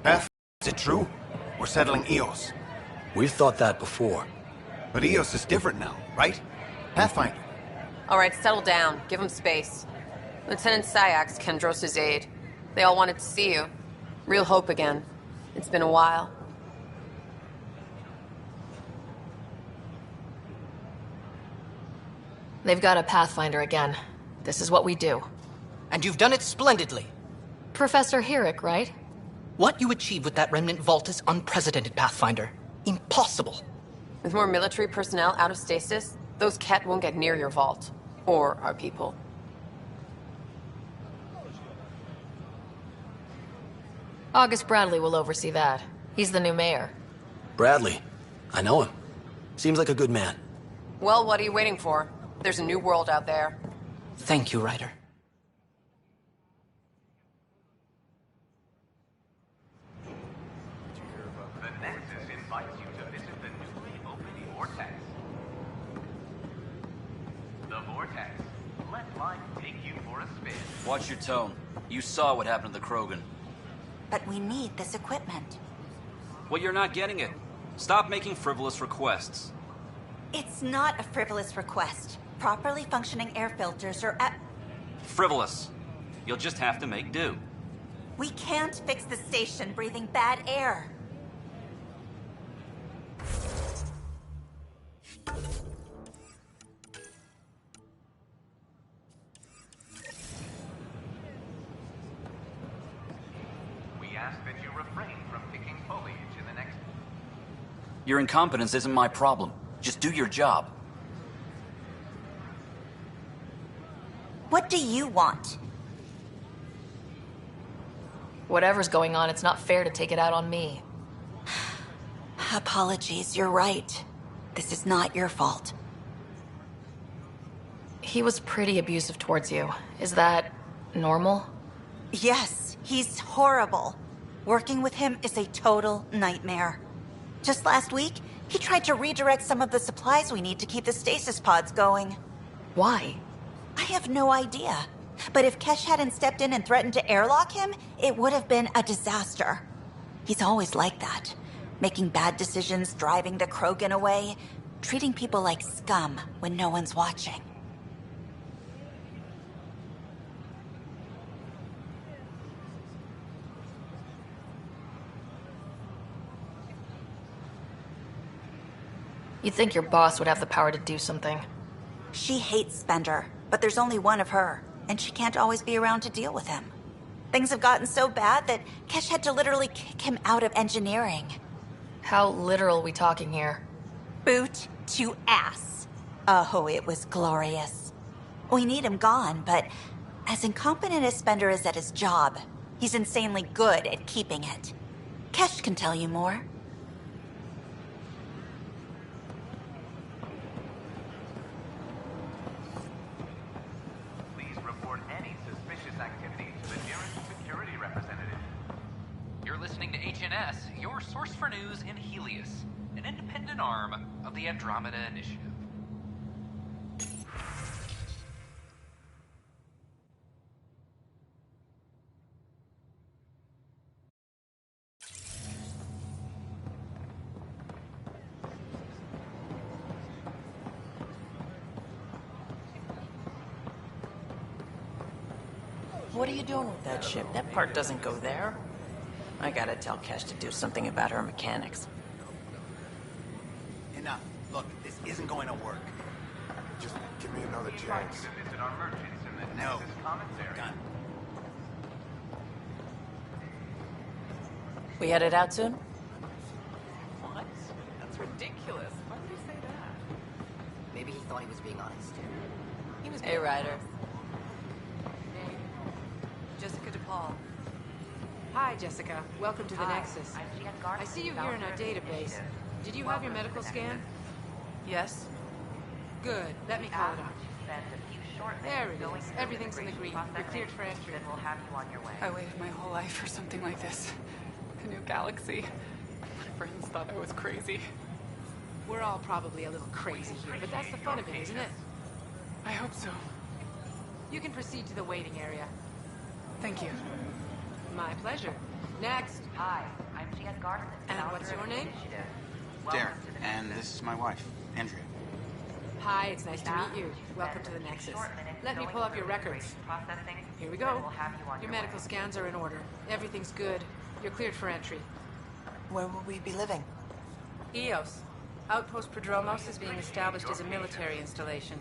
Beth, is it true? We're settling Eos. We've thought that before. But Eos is different now, right? Pathfinder. All right, settle down. Give him space. Lieutenant Syax, Kendros' aide. They all wanted to see you. Real hope again. It's been a while. They've got a Pathfinder again. This is what we do. And you've done it splendidly. Professor Herrick, right? What you achieved with that remnant vault is unprecedented, Pathfinder. Impossible. With more military personnel out of stasis, those Ket won't get near your vault. Or our people. August Bradley will oversee that. He's the new mayor. Bradley. I know him. Seems like a good man. Well, what are you waiting for? There's a new world out there. Thank you, Ryder. Watch your tone. You saw what happened to the Krogan. But we need this equipment. Well, you're not getting it. Stop making frivolous requests. It's not a frivolous request. Properly functioning air filters are at... Frivolous. You'll just have to make do. We can't fix the station breathing bad air. Your incompetence isn't my problem. Just do your job. What do you want? Whatever's going on, it's not fair to take it out on me. Apologies, you're right. This is not your fault. He was pretty abusive towards you. Is that normal? Yes, he's horrible. Working with him is a total nightmare. Just last week, he tried to redirect some of the supplies we need to keep the stasis pods going. Why? I have no idea. But if Kesh hadn't stepped in and threatened to airlock him, it would have been a disaster. He's always like that. Making bad decisions, driving the Krogan away, treating people like scum when no one's watching. You'd think your boss would have the power to do something. She hates Spender, but there's only one of her, and she can't always be around to deal with him. Things have gotten so bad that Kesh had to literally kick him out of engineering. How literal we talking here? Boot to ass. Oh, it was glorious. We need him gone, but as incompetent as Spender is at his job, he's insanely good at keeping it. Kesh can tell you more. Your source for news in Helios, an independent arm of the Andromeda Initiative. What are you doing with that ship? That part doesn't go there. I gotta tell Kesh to do something about her mechanics. Enough. Look, this isn't going to work. Just give me another chance. No. Done. We headed out soon? ridiculous. Why would he say that? Maybe he thought he was being honest. He was Hey, being Ryder. honest. Hey. Jessica DePaul. Hi, Jessica. Welcome to the Nexus. I see you here in our database. Did you have your medical scan? Yes? Good. Let me call it up. There it is. Everything's in the green. You're cleared for entry. I waited my whole life for something like this. A new galaxy. My friends thought I was crazy. We're all probably a little crazy here, but that's the fun of it, isn't it? I hope so. You can proceed to the waiting area. Thank you. My pleasure. Next. Hi, I'm Jan Garson. And what's your name? Darren, and this is my wife, Andrea. Hi, it's nice to meet you. Welcome to the Nexus. Let me pull up your records. Here we go. Your medical scans are in order. Everything's good. You're cleared for entry. Where will we be living? EOS. Outpost Prodromos is being established as a military installation.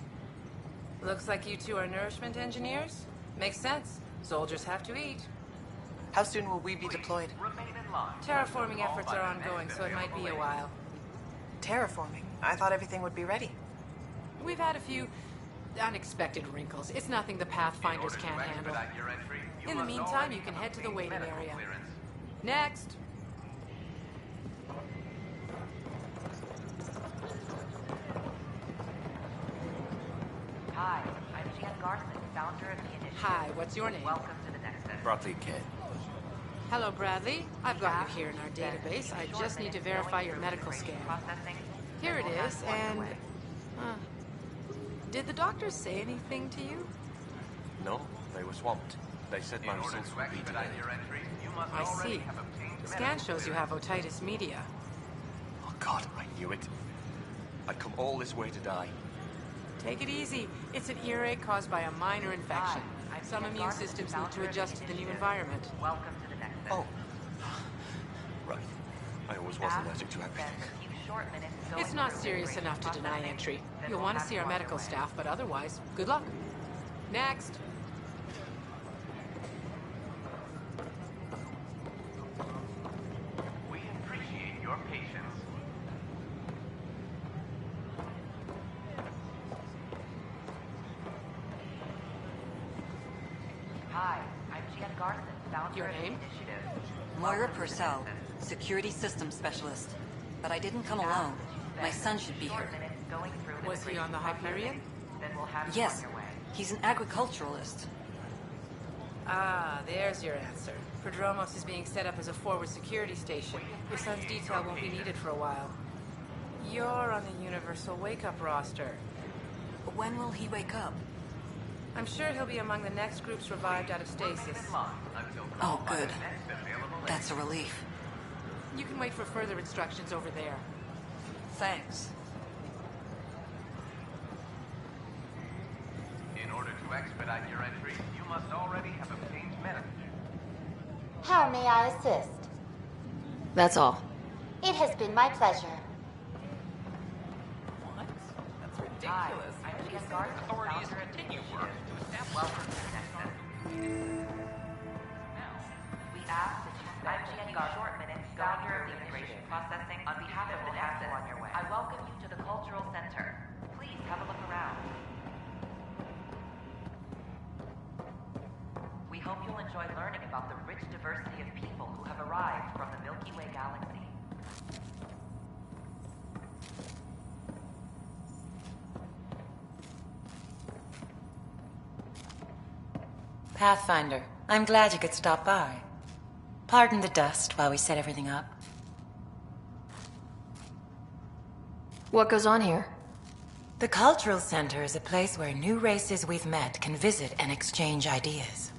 Looks like you two are nourishment engineers. Makes sense. Soldiers have to eat. How soon will we be deployed? Terraforming efforts are ongoing, so it might be a while. Terraforming? I thought everything would be ready. We've had a few unexpected wrinkles. It's nothing the Pathfinders can't handle. In the meantime, you can head to the waiting area. Next. Hi, I'm Jan Garson, founder of the initiative. Hi, what's your name? Welcome to the Nexus. Bradley Kidd. Hello, Bradley. I've got you here in our database. I just need to verify your medical scan. Here it is, and... did the doctors say anything to you? No, they were swamped. They said my results would be delayed. I see. The scan shows you have otitis media. Oh God, I knew it. I'd come all this way to die. Take it easy. It's an earache caused by a minor infection. Some immune systems need to adjust to the new environment. Welcome to the Nexus. Oh. Right. I always was allergic to everything. It's not serious enough to deny entry. You'll want to see our medical staff, but otherwise, good luck. Next. We appreciate your patience. Hi, I'm Jan Garson, founder Your of the name? initiative. Moira Purcell, Security Systems Specialist. But I didn't come alone. My son should be here. Was he on the Hyperion? Yes. He's an agriculturalist. Ah, there's your answer. Prodromos is being set up as a forward security station. Your son's detail won't be needed for a while. You're on the Universal Wake-Up roster. When will he wake up? I'm sure he'll be among the next groups revived out of stasis. Oh, good. That's a relief. You can wait for further instructions over there. Thanks. In order to expedite your entry, you must already have obtained medical. How may I assist? That's all. It has been my pleasure. What? That's ridiculous. Authorities continue work to establish We ask that you spend a short minutes founder of the immigration processing on behalf of the Nexus. I welcome you to the Cultural Center. Please have a look around. We hope you'll enjoy learning about the rich diversity of people who have arrived from the Milky Way galaxy. Pathfinder, I'm glad you could stop by. Pardon the dust while we set everything up. What goes on here? The Cultural Center is a place where new races we've met can visit and exchange ideas.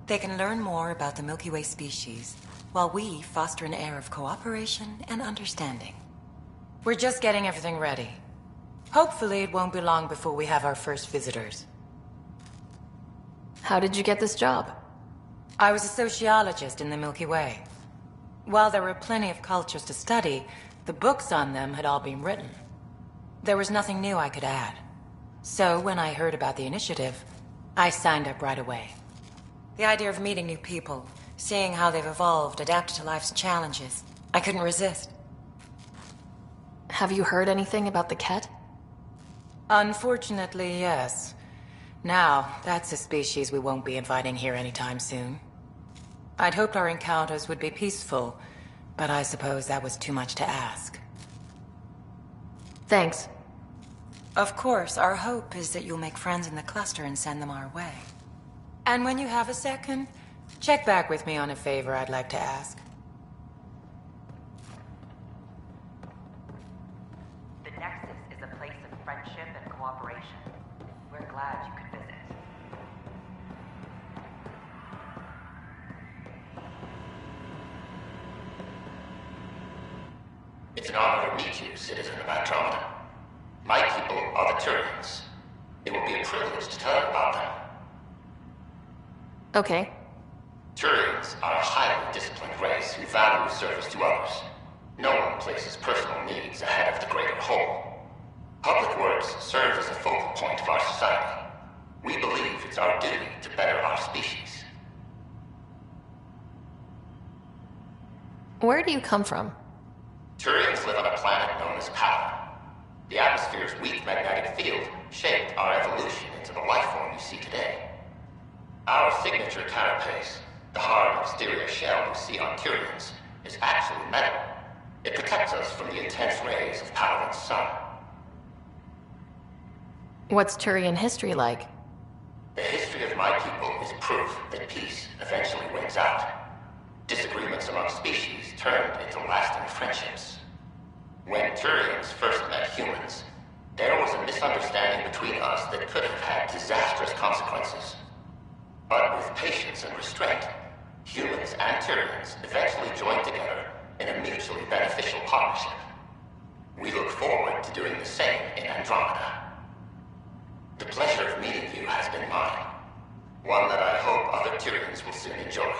They can learn more about the Milky Way species, while we foster an air of cooperation and understanding. We're just getting everything ready. Hopefully it won't be long before we have our first visitors. How did you get this job? I was a sociologist in the Milky Way. While there were plenty of cultures to study, the books on them had all been written. There was nothing new I could add. So when I heard about the initiative, I signed up right away. The idea of meeting new people, seeing how they've evolved, adapted to life's challenges, I couldn't resist. Have you heard anything about the Ket? Unfortunately, yes. Now, that's a species we won't be inviting here anytime soon. I'd hoped our encounters would be peaceful, but I suppose that was too much to ask. Thanks. Of course, our hope is that you'll make friends in the cluster and send them our way. And when you have a second, check back with me on a favor I'd like to ask. The Nexus is a place of friendship and cooperation. We're glad you could visit. It's an honor to meet you, citizen of Andromeda. My people are the Turians. It will be a privilege to tell you about them. Okay. Turians are a highly disciplined race who value service to others. No one places personal needs ahead of the greater whole. Public works serve as a focal point of our society. We believe it's our duty to better our species. Where do you come from? Turians live on a planet known as Power. The atmosphere's weak magnetic field shaped our evolution into the life form you see today. Our signature carapace, the hard exterior shell you see on Turians, is actually metal. It protects us from the intense rays of Paladin's sun. What's Turian history like? The history of my people is proof that peace eventually wins out. Disagreements among species turned into lasting friendships. When Turians first met humans, there was a misunderstanding between us that could have had disastrous consequences. But with patience and restraint, humans and Turians eventually joined together in a mutually beneficial partnership. We look forward to doing the same in Andromeda. The pleasure of meeting you has been mine. One that I hope other Turians will soon enjoy.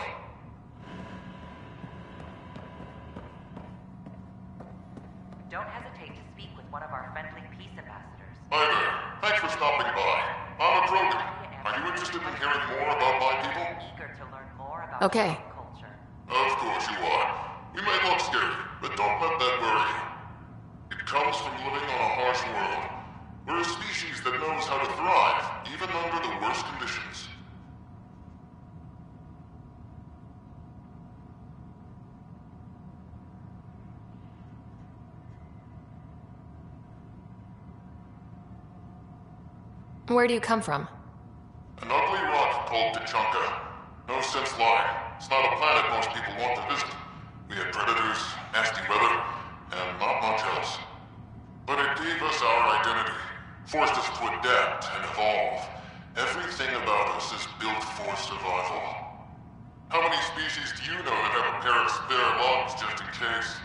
Don't hesitate to speak with one of our friendly peace ambassadors. Hi there. Thanks for stopping by. I'm a Krogan. Are you interested in hearing more about my people? Eager to learn more about Okay. culture. Of course you are. We may look scary, but don't let that worry you. It comes from living on a harsh world. We're a species that knows how to thrive, even under the worst conditions. Where do you come from? An ugly rock called Tachanka. No sense lying. It's not a planet most people want to visit. We had predators, nasty weather, and not much else. But it gave us our identity, forced us to adapt and evolve. Everything about us is built for survival. How many species do you know that have a pair of spare lungs just in case?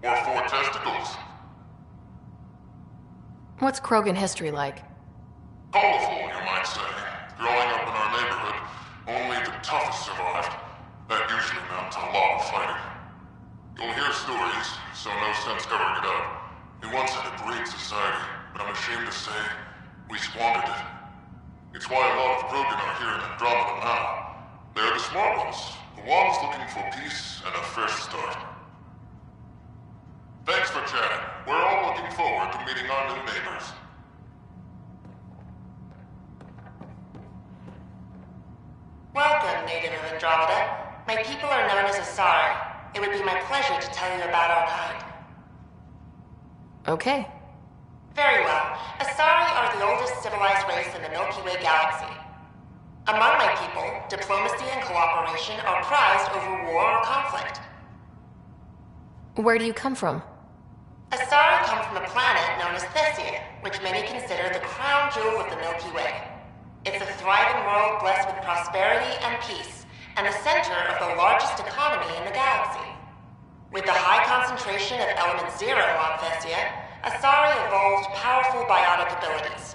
Or 4 testicles? What's Krogan history like? Colorful, you might say. Growing up in our neighborhood, only the toughest survived. That usually meant a lot of fighting. You'll hear stories, so no sense covering it up. We once had a great society, but I'm ashamed to say, we squandered it. It's why a lot of Krogan are here in Andromeda now. They're the smart ones, the ones looking for peace and a fresh start. Thanks for chatting. We're all looking forward to meeting our new neighbors. Welcome, native of Andromeda. My people are known as Asari. It would be my pleasure to tell you about our kind. Okay. Very well. Asari are the oldest civilized race in the Milky Way galaxy. Among my people, diplomacy and cooperation are prized over war or conflict. Where do you come from? Asari come from a planet known as Thessia, which many consider the crown jewel of the Milky Way. It's a thriving world blessed with prosperity and peace, and the center of the largest economy in the galaxy. With the high concentration of element zero on Thessia, Asari evolved powerful biotic abilities.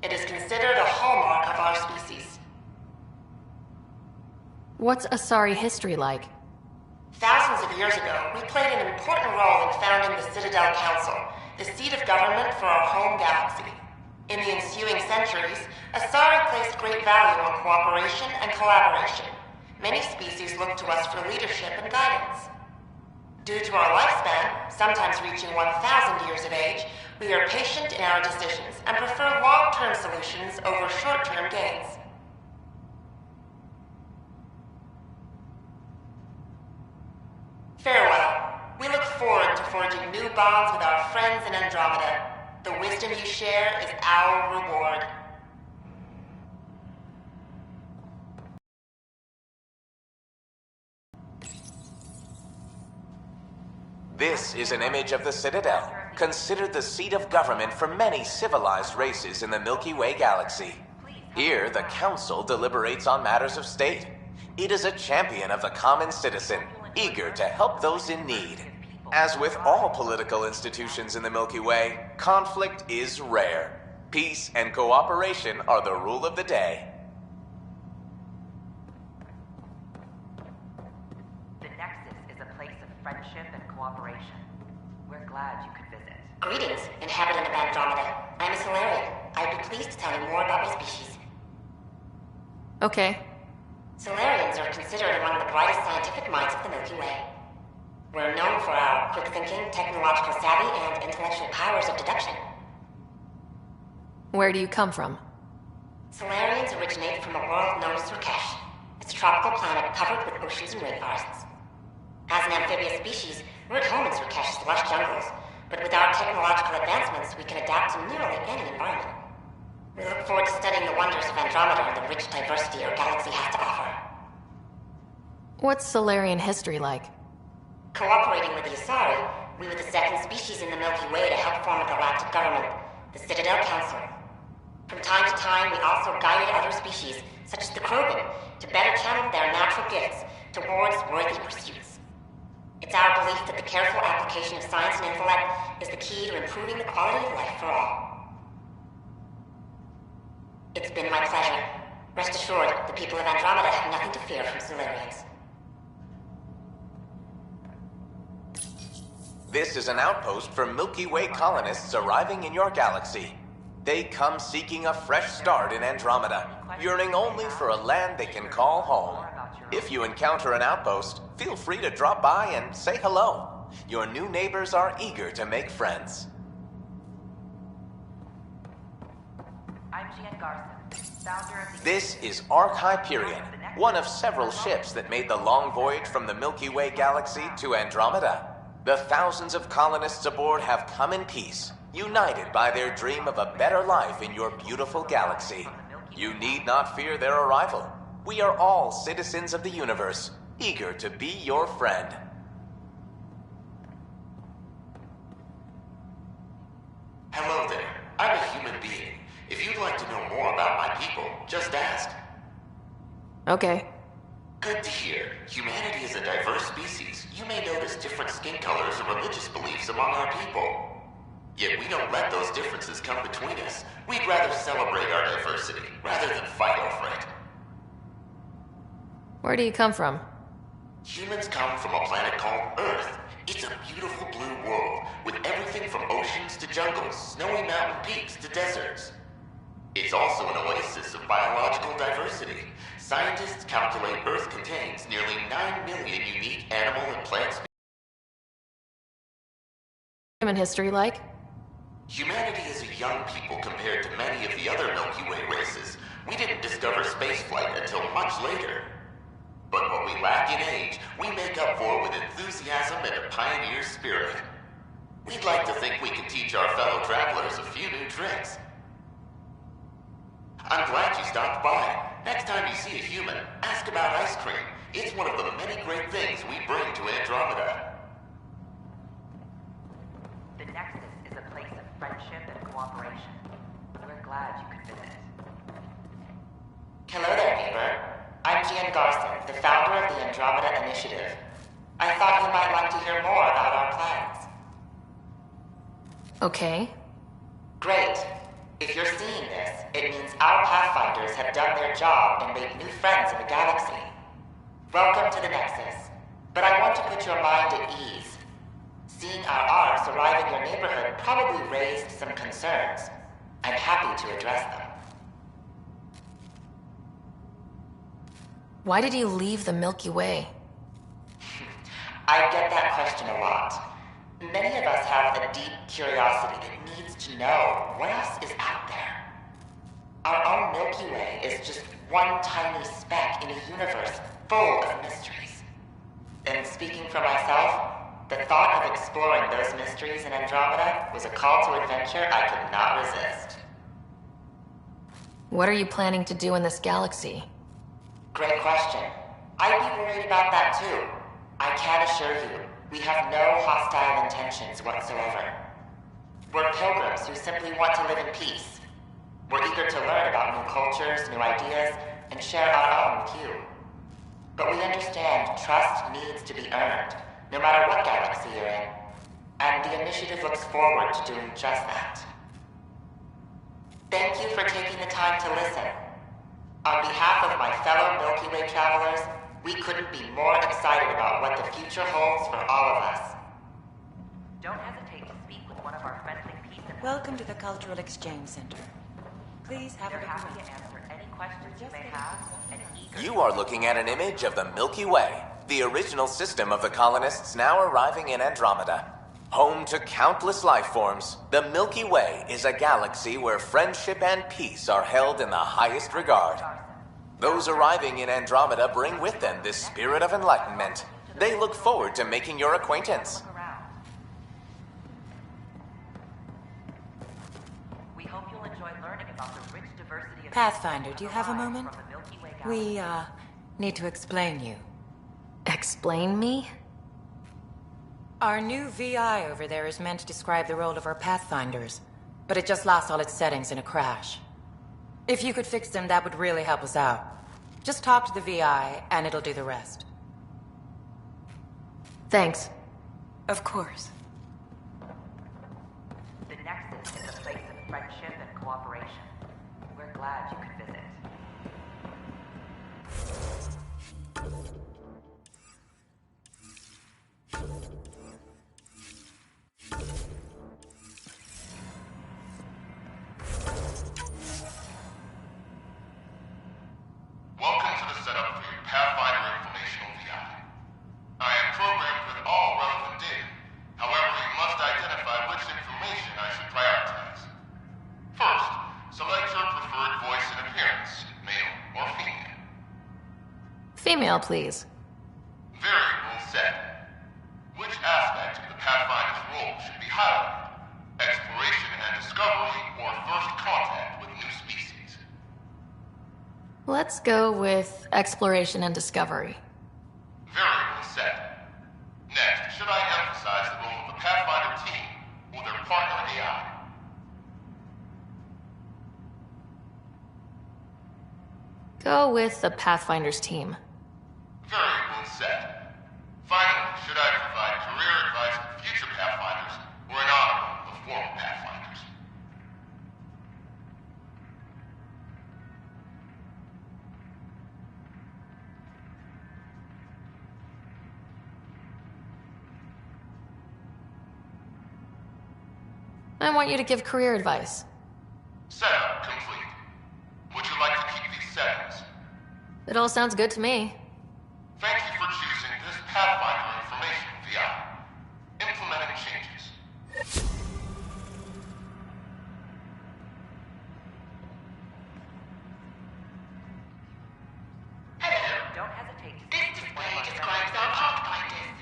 It is considered a hallmark of our species. What's Asari history like? Thousands of years ago, we played an important role in founding the Citadel Council, the seat of government for our home galaxy. In the ensuing centuries, Asari placed great value on cooperation and collaboration. Many species look to us for leadership and guidance. Due to our lifespan, sometimes reaching 1,000 years of age, we are patient in our decisions and prefer long-term solutions over short-term gains. Farewell. We look forward to forging new bonds with our friends in Andromeda. The wisdom you share is our reward. This is an image of the Citadel, considered the seat of government for many civilized races in the Milky Way galaxy. Here, the Council deliberates on matters of state. It is a champion of the common citizen, eager to help those in need. As with all political institutions in the Milky Way, conflict is rare. Peace and cooperation are the rule of the day. The Nexus is a place of friendship and cooperation. We're glad you could visit. Greetings, inhabitant of Andromeda. I'm a Solarian. I'd be pleased to tell you more about my species. Okay. Solarians are considered among the brightest scientific minds of the Milky Way. We're known for our quick thinking, technological savvy, and intellectual powers of deduction. Where do you come from? Solarians originate from a world known as Surkesh. It's a tropical planet covered with oceans and rainforests. As an amphibious species, we're at home in Surkesh's lush jungles, but with our technological advancements, we can adapt to nearly any environment. We look forward to studying the wonders of Andromeda and the rich diversity our galaxy has to offer. What's Solarian history like? Cooperating with the Asari, we were the second species in the Milky Way to help form a galactic government, the Citadel Council. From time to time, we also guided other species, such as the Krogan, to better channel their natural gifts towards worthy pursuits. It's our belief that the careful application of science and intellect is the key to improving the quality of life for all. It's been my pleasure. Rest assured, the people of Andromeda have nothing to fear from Solarians. This is an outpost for Milky Way colonists arriving in your galaxy. They come seeking a fresh start in Andromeda, yearning only for a land they can call home. If you encounter an outpost, feel free to drop by and say hello. Your new neighbors are eager to make friends. I'm Gian Garson, founder of the... This is Ark Hyperion, one of several ships that made the long voyage from the Milky Way galaxy to Andromeda. The thousands of colonists aboard have come in peace, united by their dream of a better life in your beautiful galaxy. You need not fear their arrival. We are all citizens of the universe, eager to be your friend. Hello there. I'm a human being. If you'd like to know more about my people, just ask. Okay. Good to hear. Humanity is a diverse species. You may notice different skin colors or religious beliefs among our people. Yet we don't let those differences come between us. We'd rather celebrate our diversity, rather than fight over it. Where do you come from? Humans come from a planet called Earth. It's a beautiful blue world, with everything from oceans to jungles, snowy mountain peaks to deserts. It's also an oasis of biological diversity. Scientists calculate Earth contains nearly 9 million unique animal and plant species. Human history like? Humanity is a young people compared to many of the other Milky Way races. We didn't discover spaceflight until much later. But what we lack in age, we make up for with enthusiasm and a pioneer spirit. We'd like to think we can teach our fellow travelers a few new tricks. I'm glad you stopped by. Next time you see a human, ask about ice cream. It's one of the many great things we bring to Andromeda. The Nexus is a place of friendship and cooperation. We're glad you could visit. Hello there, neighbor. I'm Gian Garson, the founder of the Andromeda Initiative. I thought you might like to hear more about our plans. Okay. Great. If you're seeing this, it means our Pathfinders have done their job and made new friends in the galaxy. Welcome to the Nexus. But I want to put your mind at ease. Seeing our arks arrive in your neighborhood probably raised some concerns. I'm happy to address them. Why did you leave the Milky Way? I I get that question a lot. Many of us have a deep curiosity that needs to know what else is out there. Our own Milky Way is just one tiny speck in a universe full of mysteries. And speaking for myself, the thought of exploring those mysteries in Andromeda was a call to adventure I could not resist. What are you planning to do in this galaxy? Great question. I'd be worried about that too. I can assure you, we have no hostile intentions whatsoever. We're pilgrims who simply want to live in peace. We're eager to learn about new cultures, new ideas, and share our own with you. But we understand trust needs to be earned, no matter what galaxy you're in. And the initiative looks forward to doing just that. Thank you for taking the time to listen. On behalf of my fellow Milky Way travelers, we couldn't be more excited about what the future holds for all of us. Don't hesitate to speak with one of our friendly peace and... Welcome to the Cultural Exchange Center. Please have a They're look happy around. to answer any questions you may have and eager... You are looking at an image of the Milky Way, the original system of the colonists now arriving in Andromeda. Home to countless life forms, the Milky Way is a galaxy where friendship and peace are held in the highest regard. Those arriving in Andromeda bring with them this spirit of enlightenment. They look forward to making your acquaintance. We hope you'll enjoy learning about the rich diversity of... Pathfinder, do you have a moment? from the Milky Way galaxy. We, need to explain you. Explain me? Our new VI over there is meant to describe the role of our Pathfinders, but it just lost all its settings in a crash. If you could fix them, that would really help us out. Just talk to the VI, and it'll do the rest. Thanks. Of course. The Nexus is a place of friendship and cooperation. We're glad you could visit. Welcome to the setup for your Pathfinder Informational VI. I am programmed with all relevant data. However, you must identify which information I should prioritize. First, select your preferred voice and appearance, male or female. Female, please. Variable set. Which aspect of the Pathfinder's role should be highlighted? Exploration and discovery, or first contact with new species? Let's go with exploration and discovery. Variable set. Next, should I emphasize the role of the Pathfinder team or their partner AI? Go with the Pathfinder's team. Variable set. Finally, should I provide career advice for future Pathfinders or an honor of former Pathfinders? I want you to give career advice. Setup complete. Would you like to keep these settings? It all sounds good to me. Thank you for choosing this Pathfinder Information VI. Implementing changes. Hello. Don't hesitate to This display describes our Pathfinders.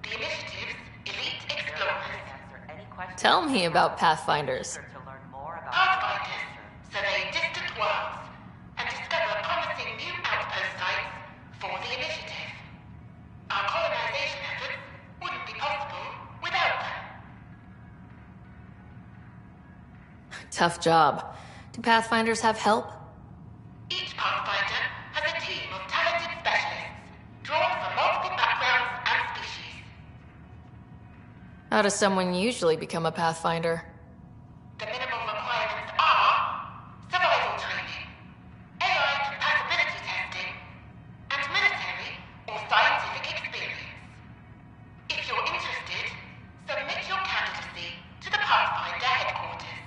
The initiative's elite explorers. answer any questions. Tell me about Pathfinders. To learn more about... Pathfinders survey distant worlds and discover promising new outpost sites for the initiative. Our colonization efforts wouldn't be possible without them. Tough job. Do Pathfinders have help? Each Pathfinder has a team of talented specialists drawn from multiple backgrounds and species. How does someone usually become a Pathfinder? The minimum requirements are survival training, AI compatibility testing, and military or scientific experience. If you're interested, submit your candidacy to the Pathfinder headquarters.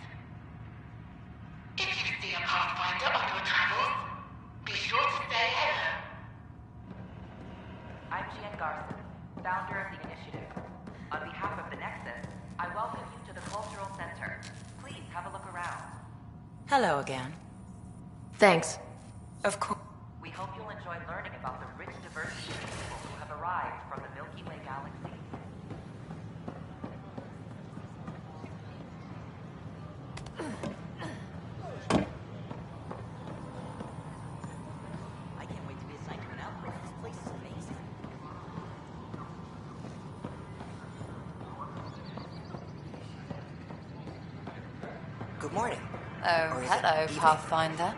If you see a Pathfinder on your travels, be sure to say hello. I'm Gian Garson. founder of the initiative. On behalf of the Nexus, I welcome you to the Cultural Center. Please have a look around. Hello again. Thanks. Of course. We hope you'll enjoy learning about the rich diversity of people who have arrived from the Milky Way galaxy. I can't wait to be assigned to an outbreak. This place is amazing. Good morning. Oh, Or is it hello, evening? Pathfinder.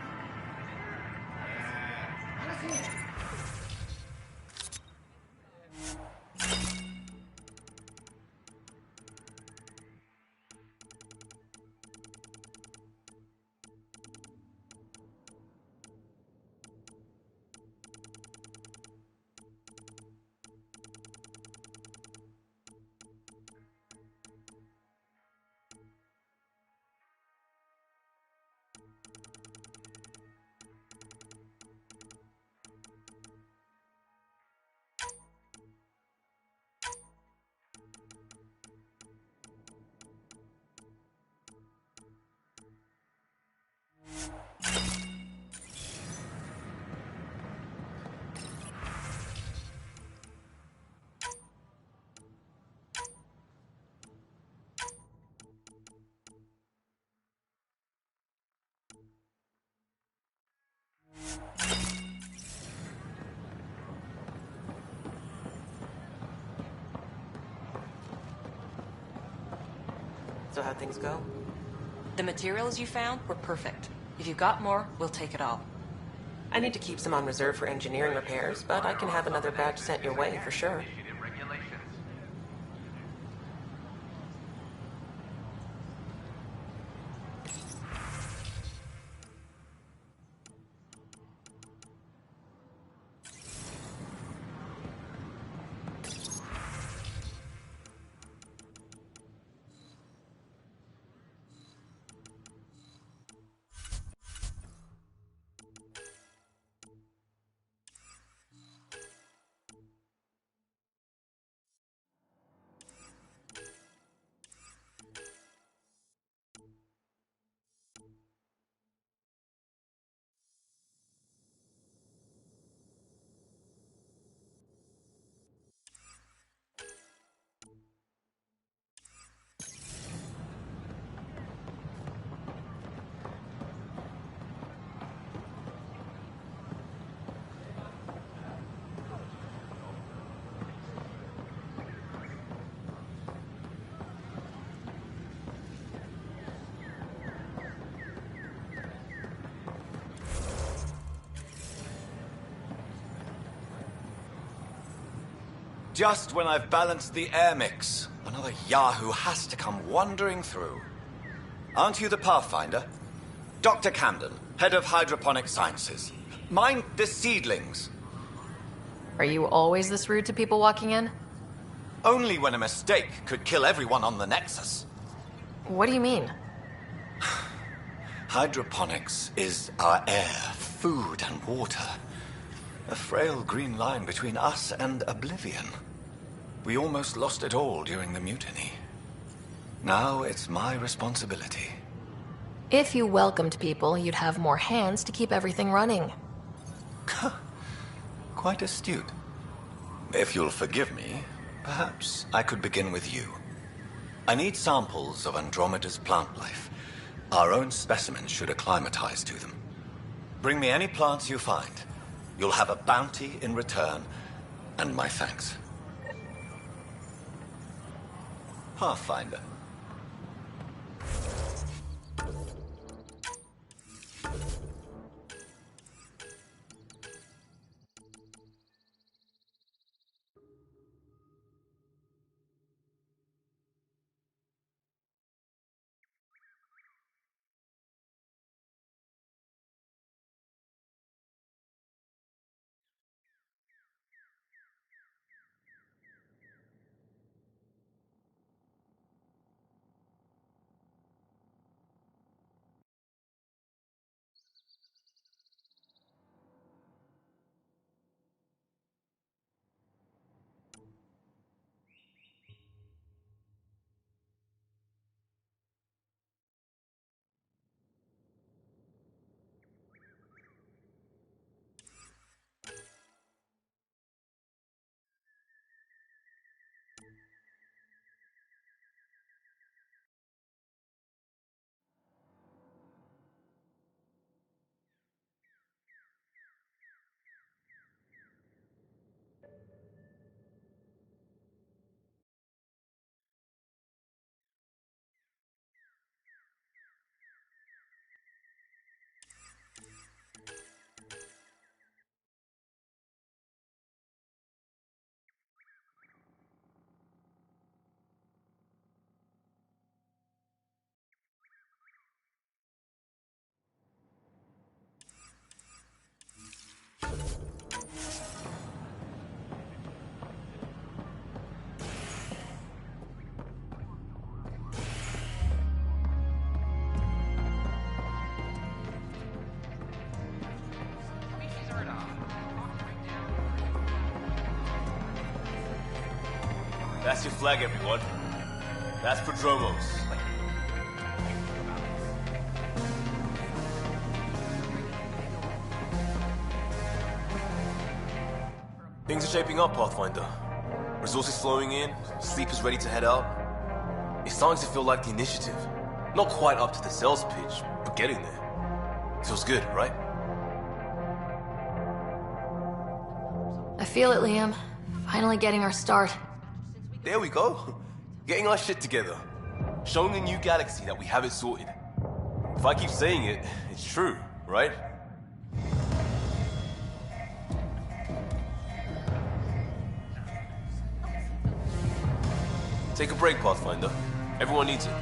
So how'd things go? The materials you found were perfect. If you got more, we'll take it all. I need to keep some on reserve for engineering repairs, but I can have another batch sent your way for sure. Just when I've balanced the air mix, another Yahoo has to come wandering through. Aren't you the Pathfinder? Dr. Camden, head of hydroponic sciences. Mind the seedlings. Are you always this rude to people walking in? Only when a mistake could kill everyone on the Nexus. What do you mean? Hydroponics is our air, food, and water. A frail green line between us and oblivion. We almost lost it all during the mutiny. Now it's my responsibility. If you welcomed people, you'd have more hands to keep everything running. Quite astute. If you'll forgive me, perhaps I could begin with you. I need samples of Andromeda's plant life. Our own specimens should acclimatize to them. Bring me any plants you find. You'll have a bounty in return, and my thanks. Pathfinder. That's your flag, everyone. That's Prodromos. Things are shaping up, Pathfinder. Resources flowing in, sleepers ready to head out. It's starting to feel like the initiative. Not quite up to the sales pitch, but getting there. Feels good, right? I feel it, Liam. Finally getting our start. There we go. Getting our shit together. Showing the new galaxy that we have it sorted. If I keep saying it, it's true, right? Take a break, Pathfinder. Everyone needs it.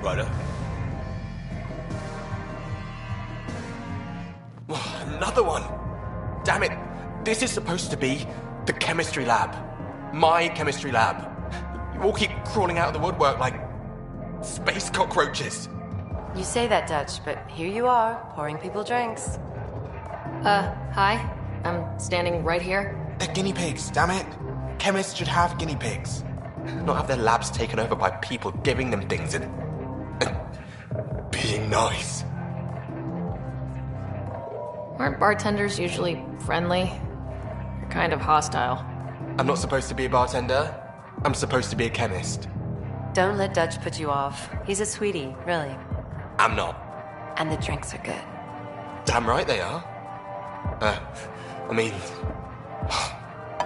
Ryder. Another one! Damn it! This is supposed to be the chemistry lab. My chemistry lab. You all keep crawling out of the woodwork like space cockroaches. You say that, Dutch, but here you are, pouring people drinks. Hi. I'm standing right here. They're guinea pigs, damn it. Chemists should have guinea pigs. Not have their labs taken over by people giving them things and being nice. Aren't bartenders usually friendly? You're kind of hostile. I'm not supposed to be a bartender. I'm supposed to be a chemist. Don't let Dutch put you off. He's a sweetie, really. I'm not. And the drinks are good. Damn right they are. I mean...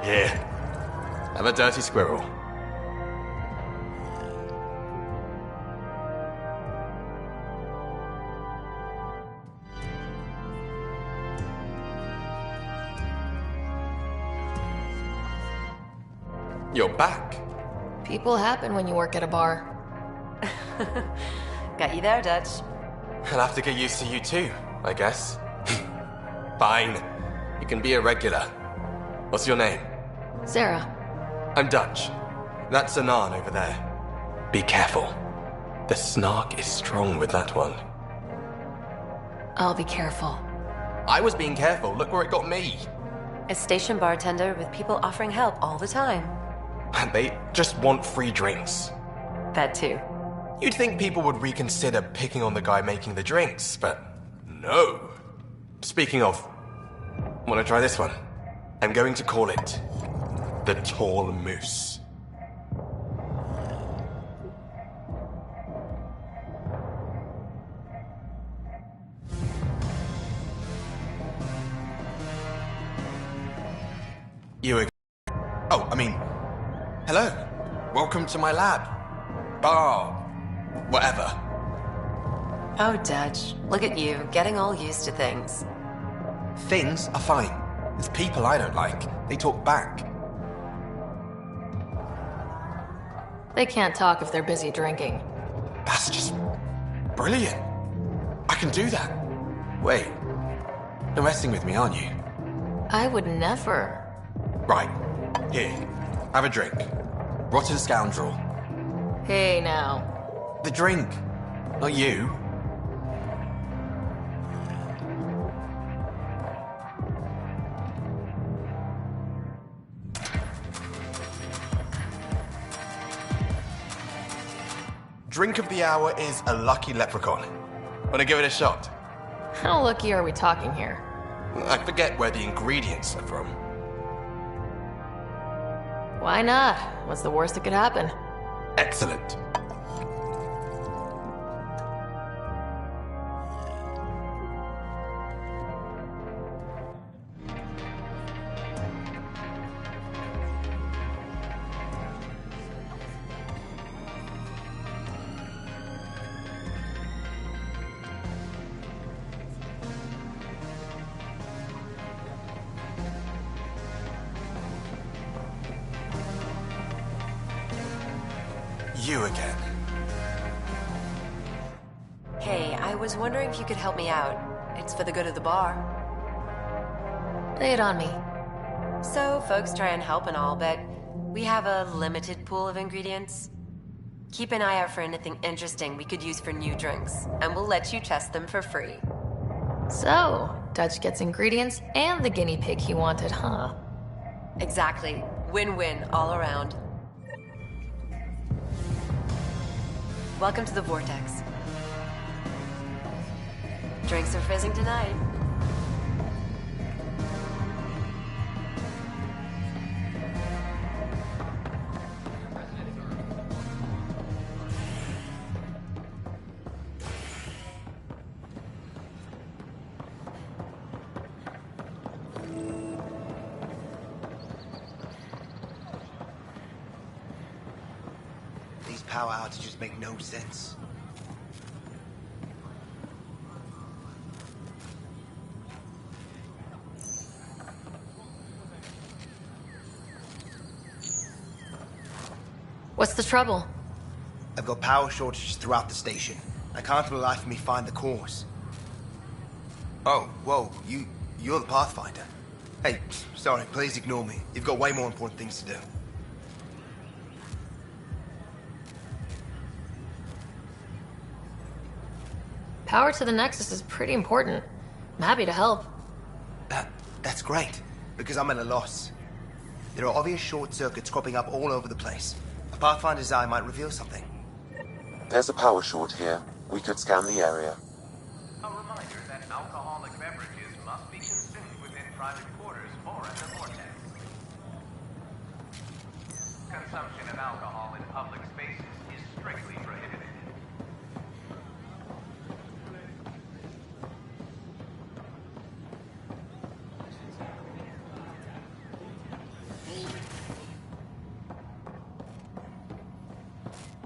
yeah. I'm a dirty squirrel. You're back. People happen when you work at a bar. Got you there, Dutch. I'll have to get used to you too, I guess. Fine. You can be a regular. What's your name? Sarah. I'm Dutch. That's Anan over there. Be careful. The snark is strong with that one. I'll be careful. I was being careful. Look where it got me. A station bartender with people offering help all the time. They just want free drinks. That too. You'd think people would reconsider picking on the guy making the drinks, but no. Speaking of, wanna try this one? I'm going to call it the Tall Moose. Hello. Welcome to my lab. Bar. Whatever. Oh, Dutch. Look at you, getting all used to things. Things are fine. It's people I don't like. They talk back. They can't talk if they're busy drinking. That's just brilliant. I can do that. Wait. You're messing with me, aren't you? I would never. Right. Here. Have a drink. Rotten scoundrel. Hey, now. The drink. Not you. Drink of the hour is a lucky leprechaun. Wanna give it a shot? How lucky are we talking here? I forget where the ingredients are from. Why not? What's the worst that could happen? Excellent. You again. Hey, I was wondering if you could help me out. It's for the good of the bar. Lay it on me. So, folks try and help and all, but we have a limited pool of ingredients. Keep an eye out for anything interesting we could use for new drinks, and we'll let you test them for free. So, Dutch gets ingredients and the guinea pig he wanted, huh? Exactly. Win-win all around. Welcome to the Vortex. Drinks are fizzing tonight. These power outages make no sense. What's the trouble? I've got power shortages throughout the station. I can't for the life of me find the cause. Oh, whoa, you're the Pathfinder. Hey, sorry, please ignore me. You've got way more important things to do. Power to the Nexus is pretty important. I'm happy to help. That's great, because I'm at a loss. There are obvious short circuits cropping up all over the place. A Pathfinder's eye might reveal something. There's a power short here. We could scan the area. A reminder that alcoholic beverages must be consumed within private quarters or at the vortex. Consumption of alcohol in public spaces is strictly prohibited.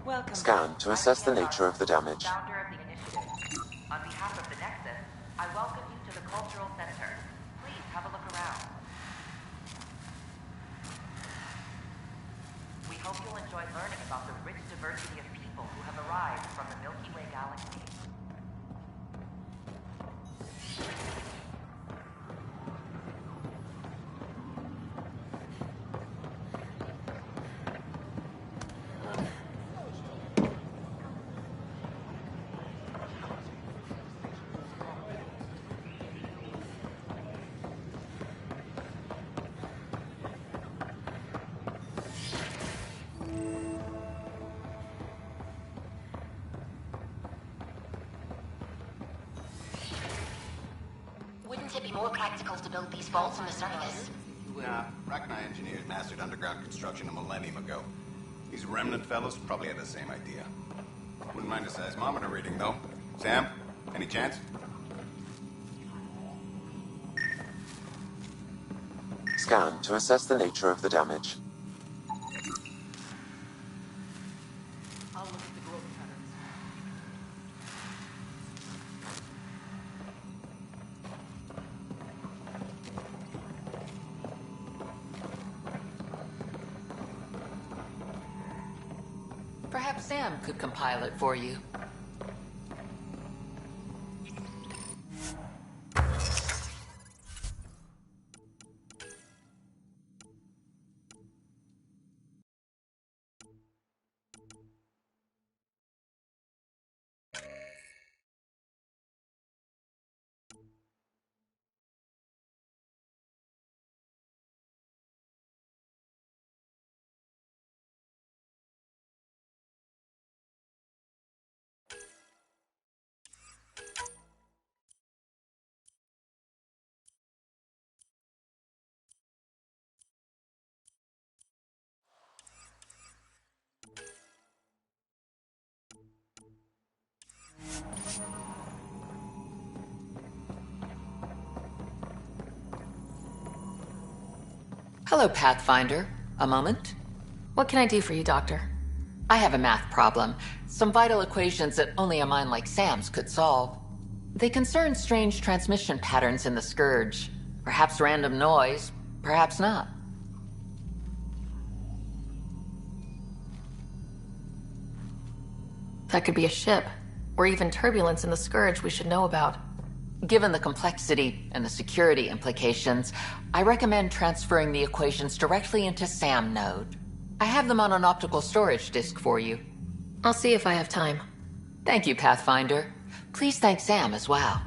Welcome. Scan to assess the nature of the damage. Founder of the initiative. On behalf of the Nexus, I welcome you to the Cultural Center. Please have a look around. We hope you'll enjoy learning about the rich diversity of people who have arrived from the Milky Way galaxy. Wouldn't it be more practical to build these vaults on the surface? Nah, Rachni engineers mastered underground construction a millennium ago. These remnant fellows probably had the same idea. Wouldn't mind a seismometer reading, though. Sam, any chance? Scan to assess the nature of the damage. I'll look at the growth patterns. Perhaps Sam could compile it for you. Hello, Pathfinder. A moment? What can I do for you, Doctor? I have a math problem. Some vital equations that only a mind like Sam's could solve. They concern strange transmission patterns in the Scourge. Perhaps random noise, perhaps not. That could be a ship, or even turbulence in the Scourge we should know about. Given the complexity and the security implications, I recommend transferring the equations directly into SAM node. I have them on an optical storage disk for you. I'll see if I have time. Thank you, Pathfinder. Please thank Sam as well.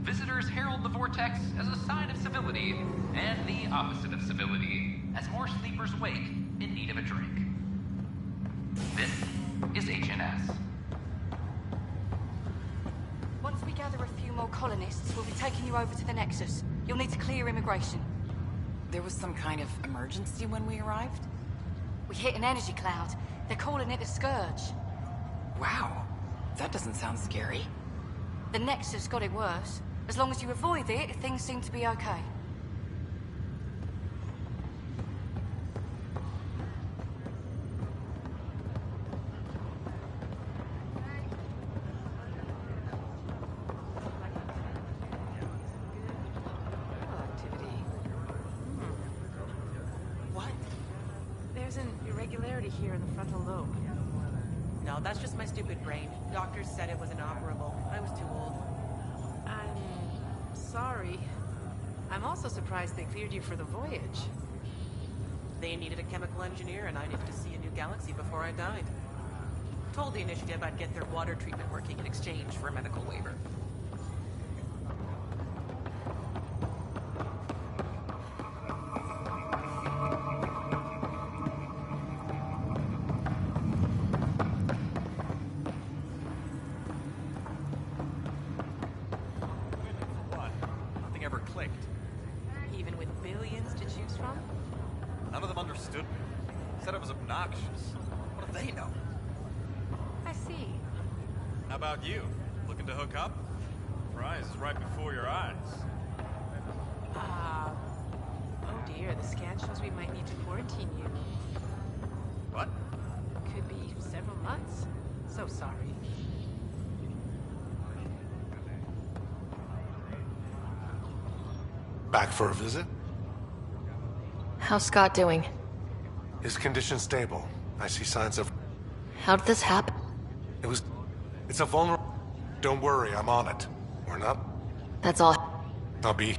visitors herald the vortex as a sign of civility, and the opposite of civility, as more sleepers wake in need of a drink. This is HNS. Once we gather a few more colonists, we'll be taking you over to the Nexus. You'll need to clear immigration. There was some kind of emergency when we arrived? We hit an energy cloud. They're calling it a scourge. Wow. That doesn't sound scary. The Nexus got it worse. As long as you avoid it, things seem to be okay. There's an irregularity here in the frontal lobe. No, that's just my stupid brain. Doctors said it was inoperable. I was too old. I'm sorry. I'm also surprised they cleared you for the voyage. They needed a chemical engineer, and I needed to see a new galaxy before I died. Told the initiative I'd get their water treatment working in exchange for a medical waiver. Even with billions to choose from? None of them understood me. Said I was obnoxious. What do they know? I see. How about you? Looking to hook up? Prize is right before your eyes. Oh dear, the scan shows we might need to quarantine you. What? Could be several months. So sorry. Back for a visit? How's Scott doing? His condition stable. I see signs of... How did this happen? It's a vulnerable... Don't worry, I'm on it. Or not? That's all. I'll be...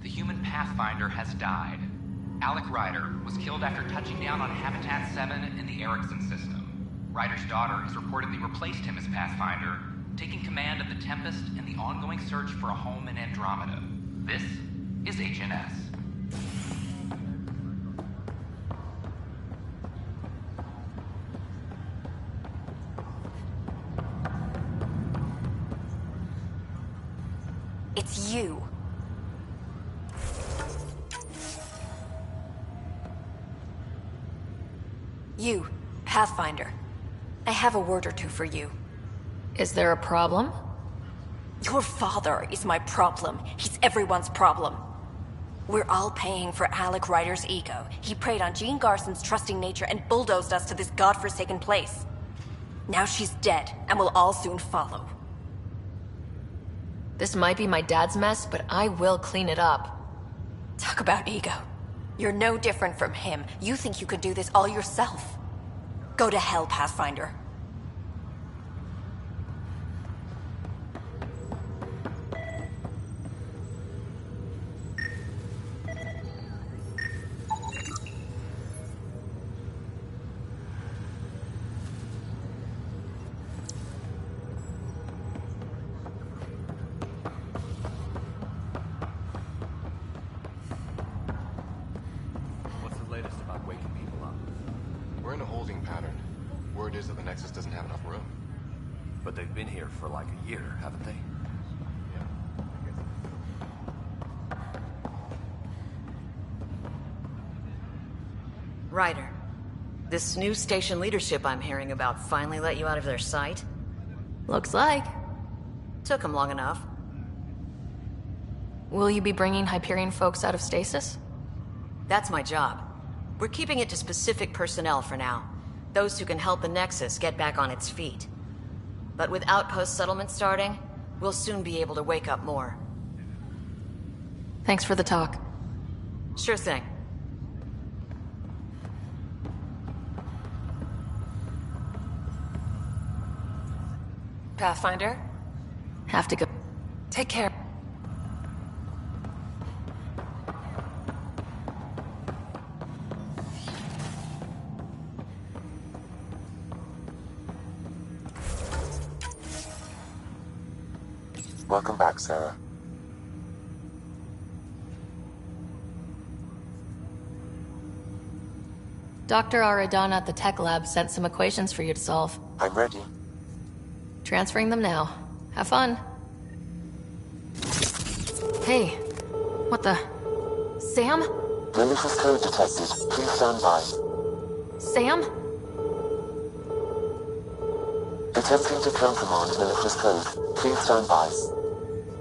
The human Pathfinder has died. Alec Ryder was killed after touching down on Habitat 7 in the Erickson system. Ryder's daughter has reportedly replaced him as Pathfinder, taking command of the Tempest in the ongoing search for a home in Andromeda. This is HNS. It's you. You, Pathfinder. I have a word or two for you. Is there a problem? Your father is my problem. He's everyone's problem. We're all paying for Alec Ryder's ego. He preyed on Jean Garson's trusting nature and bulldozed us to this godforsaken place. Now she's dead, and we'll all soon follow. This might be my dad's mess, but I will clean it up. Talk about ego. You're no different from him. You think you could do this all yourself. Go to hell, Pathfinder. What's the latest about waking people up? We're in a holding pattern. Word is that the Nexus doesn't have enough room. But they've been here for like a year, haven't they? Ryder, this new station leadership I'm hearing about finally let you out of their sight? Looks like. Took them long enough. Will you be bringing Hyperion folks out of stasis? That's my job. We're keeping it to specific personnel for now. Those who can help the Nexus get back on its feet. But with outpost settlement starting, we'll soon be able to wake up more. Thanks for the talk. Sure thing. Pathfinder? Have to go. Take care. Welcome back, Sarah. Dr. Aradana at the tech lab sent some equations for you to solve. I'm ready. Transferring them now. Have fun. Hey, what the... Sam? Malicious code detected. Please stand by. Sam? Attempting to countermand malicious code. Please stand by.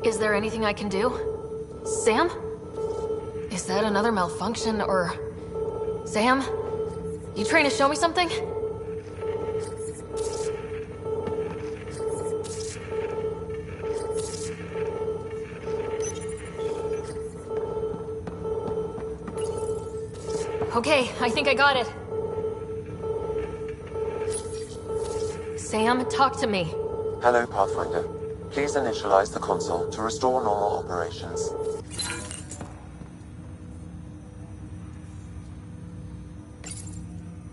Is there anything I can do? Sam? Is that another malfunction, or... Sam? You trying to show me something? Okay, I think I got it. Sam, talk to me. Hello, Pathfinder. Please initialize the console to restore normal operations.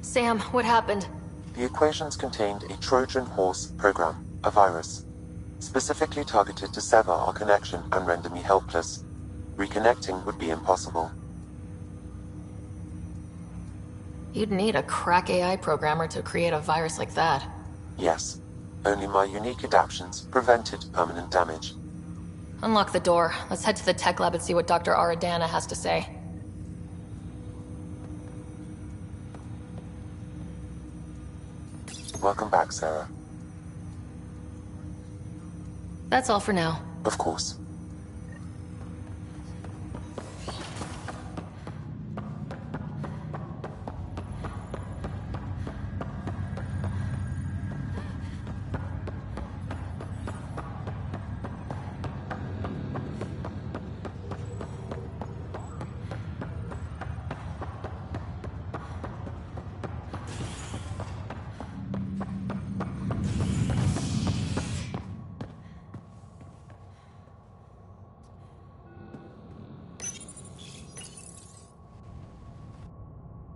Sam, what happened? The equations contained a Trojan horse program, a virus, specifically targeted to sever our connection and render me helpless. Reconnecting would be impossible. You'd need a crack AI programmer to create a virus like that. Yes. Only my unique adaptions prevented permanent damage. Unlock the door. Let's head to the tech lab and see what Dr. Aradana has to say. Welcome back, Sarah. That's all for now. Of course.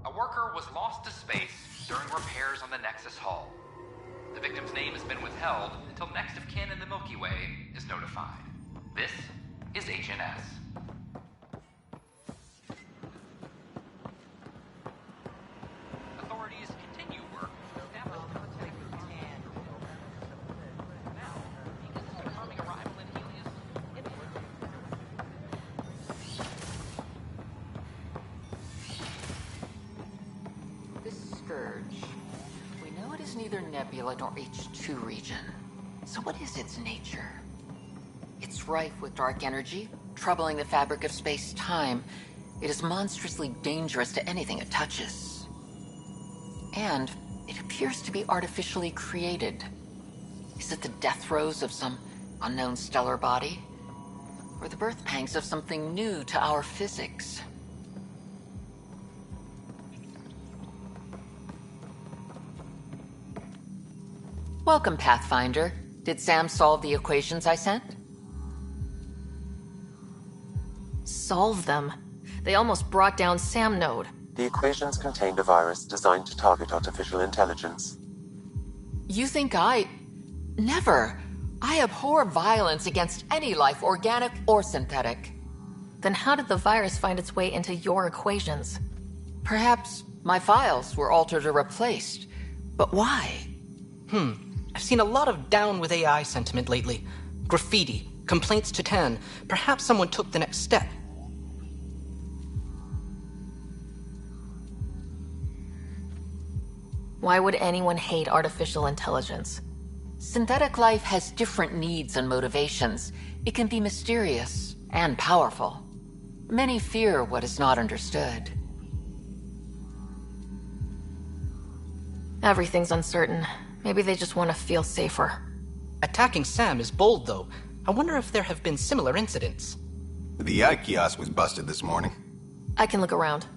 A worker was lost to space during repairs on the Nexus hull. The victim's name has been withheld until next of kin in the Milky Way is notified. This is HNS. Authorities continue work to establish confirming arrival in Helios. Scourge. We know it is neither nebula nor H2 region. So what is its nature? It's rife with dark energy, troubling the fabric of space-time. It is monstrously dangerous to anything it touches. And it appears to be artificially created. Is it the death throes of some unknown stellar body? Or the birth pangs of something new to our physics? Welcome, Pathfinder. Did Sam solve the equations I sent? Solve them? They almost brought down Sam Node. The equations contained a virus designed to target artificial intelligence. You think I... Never. I abhor violence against any life, organic or synthetic. Then how did the virus find its way into your equations? Perhaps my files were altered or replaced. But why? I've seen a lot of down with AI sentiment lately. Graffiti, complaints to 10. Perhaps someone took the next step. Why would anyone hate artificial intelligence? Synthetic life has different needs and motivations. It can be mysterious and powerful. Many fear what is not understood. Everything's uncertain. Maybe they just want to feel safer. Attacking Sam is bold, though. I wonder if there have been similar incidents. The eye kiosk was busted this morning. I can look around.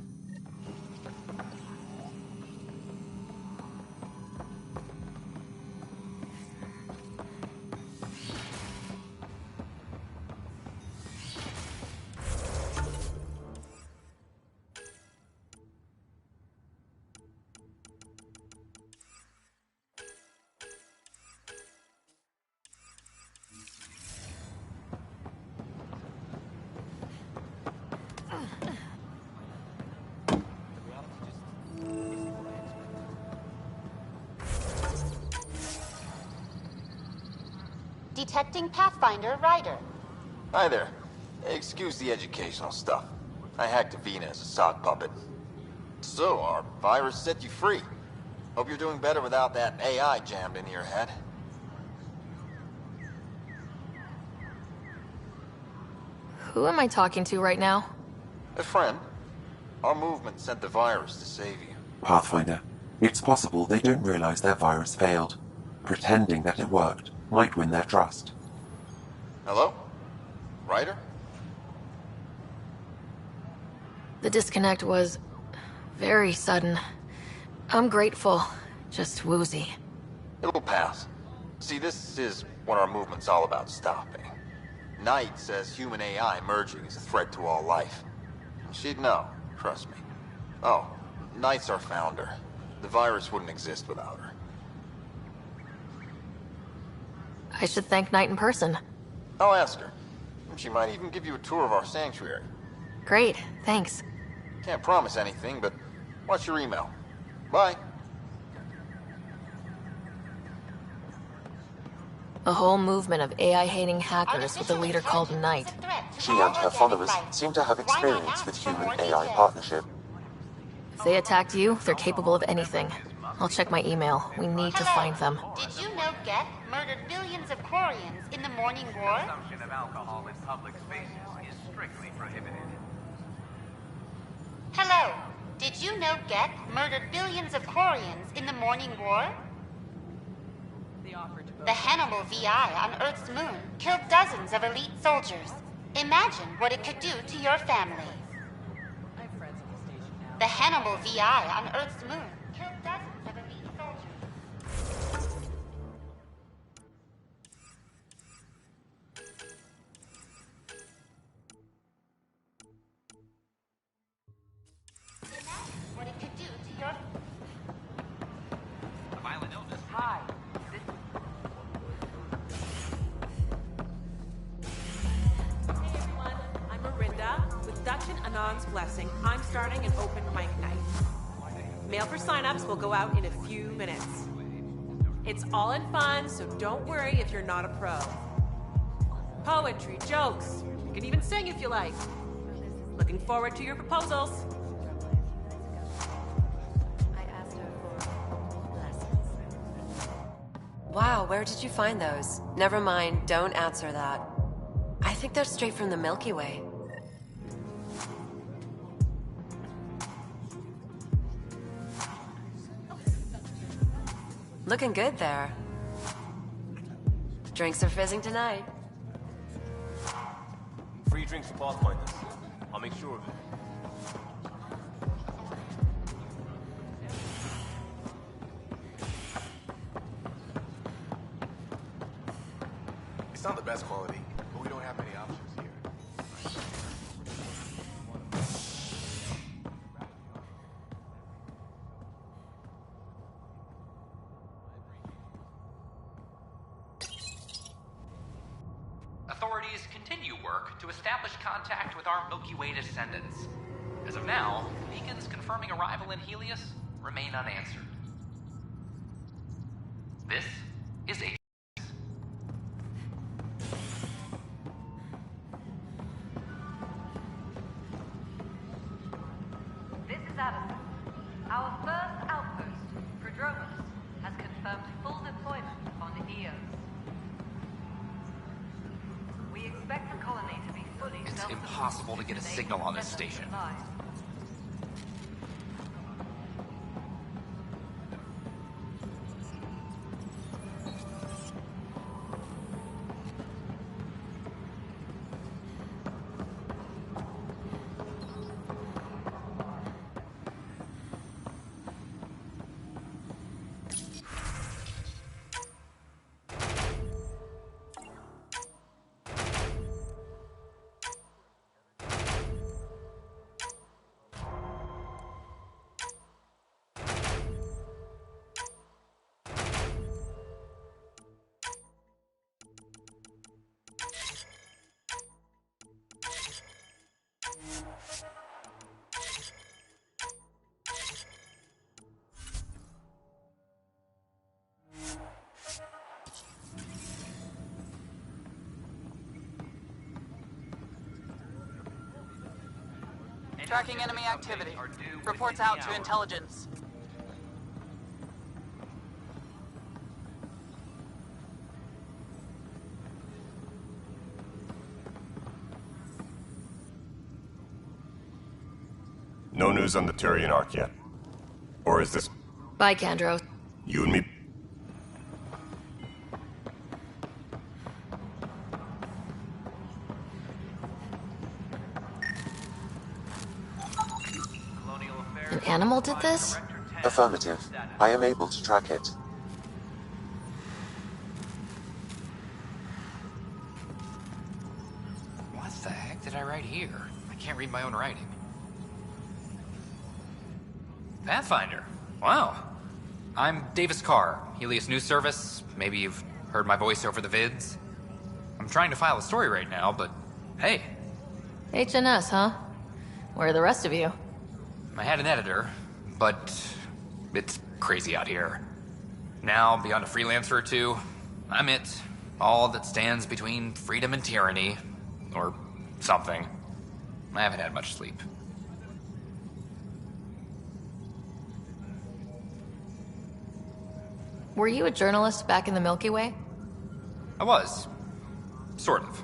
Detecting Pathfinder Ryder. Hi there. Excuse the educational stuff. I hacked Avina as a sock puppet. So, our virus set you free. Hope you're doing better without that AI jammed into your head. Who am I talking to right now? A friend. Our movement sent the virus to save you. Pathfinder, it's possible they don't realize their virus failed. Pretending that it worked might win their trust. Hello? Ryder? The disconnect was very sudden. I'm grateful, just woozy. It'll pass. See, this is what our movement's all about stopping. Knight says human AI merging is a threat to all life. She'd know, trust me. Oh, Knight's our founder. The virus wouldn't exist without her. I should thank Knight in person. I'll ask her. She might even give you a tour of our sanctuary. Great, thanks. Can't promise anything, but watch your email. Bye. A whole movement of AI-hating hackers with a leader called Knight. She and her followers seem to have experience with human-AI partnership. If they attacked you, they're capable of anything. I'll check my email. We need to find them. Did you know Geth murdered billions of Quarians in the Morning War? Consumption of alcohol in public spaces is strictly prohibited. Hello. Did you know Geth murdered billions of Quarians in the Morning War? The Hannibal VI on Earth's moon killed dozens of elite soldiers. Imagine what it could do to your family. The Hannibal VI on Earth's moon killed dozens of elite soldiers. Imagine what it could do to your... A violent illness. Hi. Hey everyone, I'm Marinda with Dutch and Anon's blessing. I'm starting an open mic night. Mail for signups will go out in a few minutes. It's all in fun, so don't worry if you're not a pro. Poetry, jokes, you can even sing if you like. Looking forward to your proposals. Wow, where did you find those? Never mind, don't answer that. I think they're straight from the Milky Way. Looking good there. Drinks are fizzing tonight. Free drinks for Pathfinders. I'll make sure of it. It's not the best quality, but we don't have many options here. Authorities continue work to establish contact with our Milky Way descendants. As of now, beacons confirming arrival in Helios remain unanswered. This is a... This is Addison. Our first outpost, Prodromus, has confirmed full deployment on Eos. We expect the colony to be fully It's impossible to get a signal on this station. Tracking enemy activity. Reports out to intelligence. No news on the Turian Ark yet. Or is this Bye, Kandros. you and me? An animal did this? Affirmative. I am able to track it. What the heck did I write here? I can't read my own writing. Pathfinder. Wow. I'm Davis Carr, Helios News Service. Maybe you've heard my voice over the vids. I'm trying to file a story right now, but hey, HNS, huh? Where are the rest of you? I had an editor, but it's crazy out here. Now, beyond a freelancer or two, I'm it. All that stands between freedom and tyranny. Or something. I haven't had much sleep. Were you a journalist back in the Milky Way? I was. Sort of.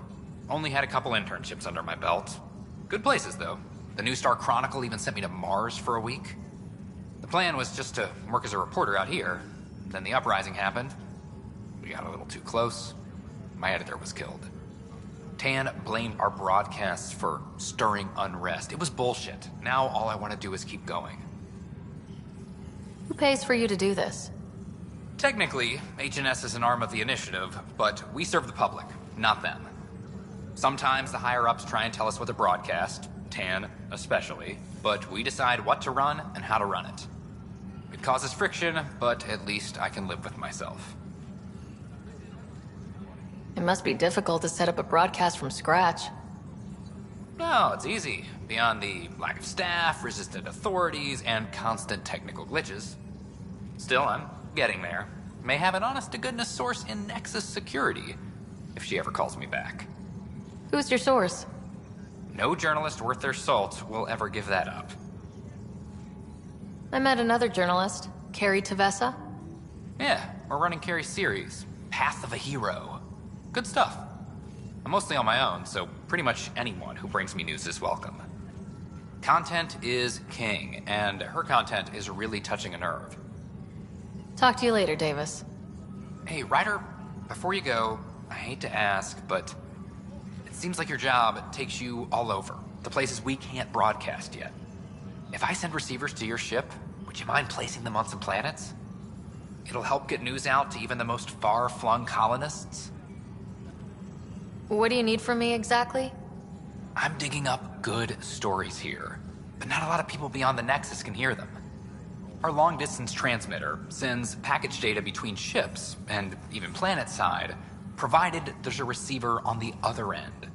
Only had a couple internships under my belt. Good places, though. The New Star Chronicle even sent me to Mars for a week. The plan was just to work as a reporter out here. Then the uprising happened. We got a little too close. My editor was killed. Tan blamed our broadcasts for stirring unrest. It was bullshit. Now all I want to do is keep going. Who pays for you to do this? Technically, HNS is an arm of the initiative, but we serve the public, not them. Sometimes the higher-ups try and tell us what to broadcast, Tan especially, but we decide what to run and how to run it. It causes friction, but at least I can live with myself. It must be difficult to set up a broadcast from scratch. No, it's easy. Beyond the lack of staff, resistant authorities, and constant technical glitches. Still, I'm getting there. May have an honest-to-goodness source in Nexus security, if she ever calls me back. Who's your source? No journalist worth their salt will ever give that up. I met another journalist, Carrie Tavessa. Yeah, we're running Carrie's series, Path of a Hero. Good stuff. I'm mostly on my own, so pretty much anyone who brings me news is welcome. Content is king, and her content is really touching a nerve. Talk to you later, Davis. Hey, Ryder, before you go, I hate to ask, but it seems like your job takes you all over, the places we can't broadcast yet. If I send receivers to your ship, would you mind placing them on some planets? It'll help get news out to even the most far-flung colonists. What do you need from me exactly? I'm digging up good stories here, but not a lot of people beyond the Nexus can hear them. Our long-distance transmitter sends package data between ships, and even planet-side, provided there's a receiver on the other end.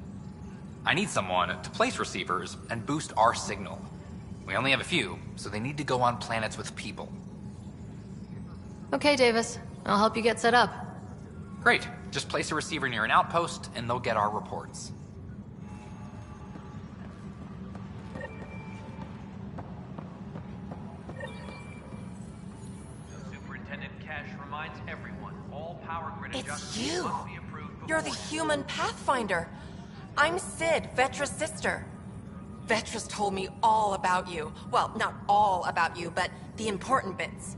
I need someone to place receivers and boost our signal. We only have a few, so they need to go on planets with people. Okay, Davis. I'll help you get set up. Great. Just place a receiver near an outpost, and they'll get our reports. Superintendent Cash reminds everyone, all power grid It's adjustments you! must be approved before... You're the human Pathfinder. I'm Sid, Vetra's sister. Vetra's told me all about you. Well, not all about you, but the important bits.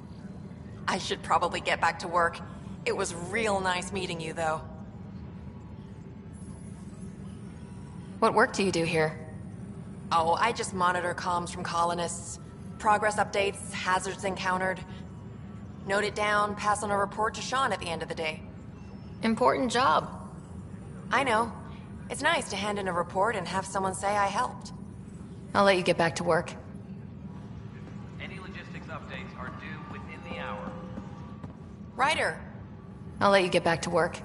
I should probably get back to work. It was real nice meeting you, though. What work do you do here? Oh, I just monitor comms from colonists. Progress updates, hazards encountered. Note it down, pass on a report to Sean at the end of the day. Important job. I know. It's nice to hand in a report and have someone say I helped. I'll let you get back to work. Any logistics updates are due within the hour. Ryder. I'll let you get back to work.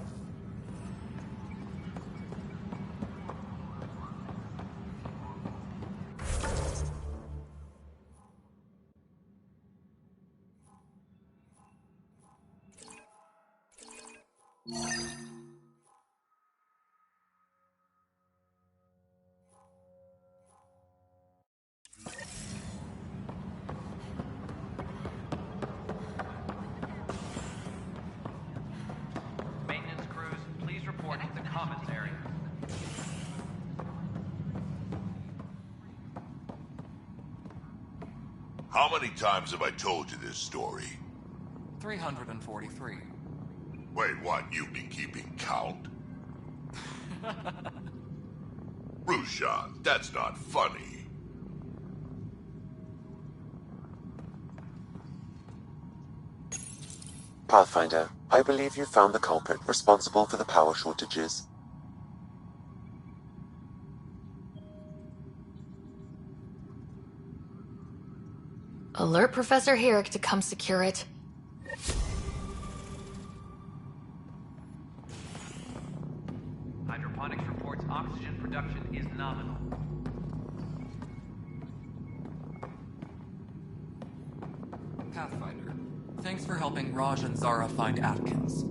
How many times have I told you this story? 343. Wait, what? You've been keeping count? Rushan, that's not funny. Pathfinder, I believe you found the culprit responsible for the power shortages. Alert Professor Herrick to come secure it. Hydroponics reports oxygen production is nominal. Pathfinder, thanks for helping Raj and Zara find Atkins.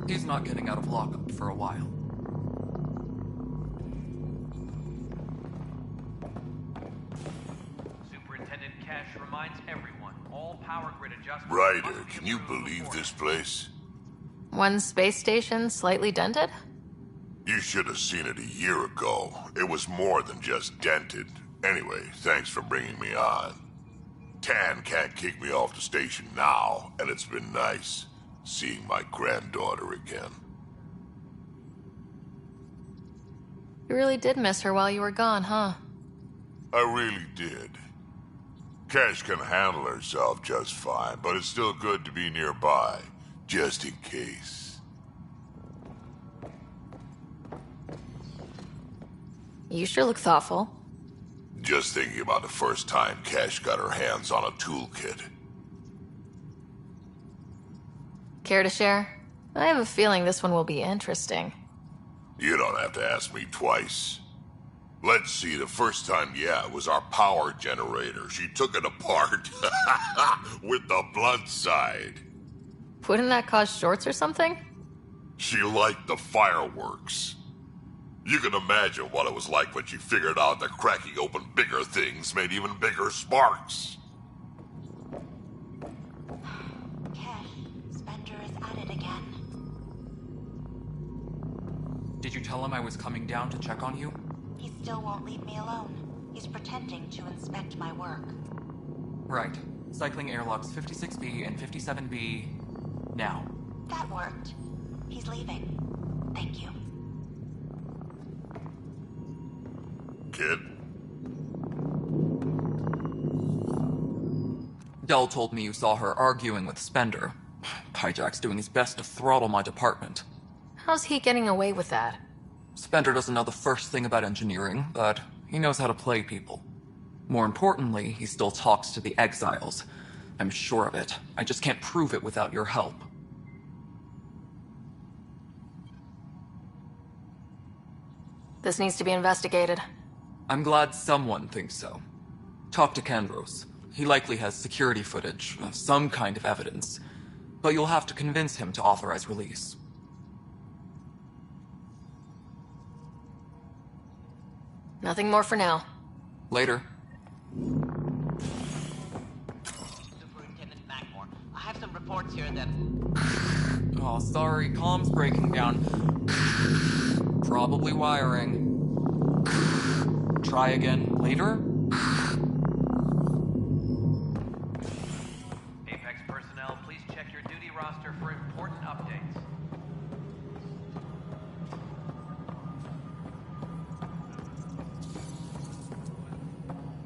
He's not getting out of lockup for a while. Superintendent Cash reminds everyone, all power grid adjustments... Ryder, can you believe this place? One space station slightly dented? You should have seen it a year ago. It was more than just dented. Anyway, thanks for bringing me on. Tan can't kick me off the station now, and it's been nice seeing my granddaughter again. You really did miss her while you were gone, huh? I really did. Cash can handle herself just fine, but it's still good to be nearby, just in case. You sure look thoughtful. Just thinking about the first time Cash got her hands on a toolkit. Care to share? I have a feeling this one will be interesting. You don't have to ask me twice. Let's see, the first time, yeah, it was our power generator. She took it apart with the blunt side. Wouldn't that cause shorts or something? She liked the fireworks. You can imagine what it was like when she figured out that cracking open bigger things made even bigger sparks. Cash, Spender is at it again. Did you tell him I was coming down to check on you? He still won't leave me alone. He's pretending to inspect my work. Right. Cycling airlocks 56B and 57B... now. That worked. He's leaving. Thank you. Kid? Dell told me you saw her arguing with Spender. Pyjack's doing his best to throttle my department. How's he getting away with that? Spender doesn't know the first thing about engineering, but he knows how to play people. More importantly, he still talks to the exiles. I'm sure of it. I just can't prove it without your help. This needs to be investigated. I'm glad someone thinks so. Talk to Kandros. He likely has security footage, some kind of evidence. But you'll have to convince him to authorize release. Nothing more for now. Later. Superintendent Mackmore, I have some reports here that... Oh, sorry, comm's breaking down. Probably wiring. Try again later? Apex personnel, please check your duty roster for important updates.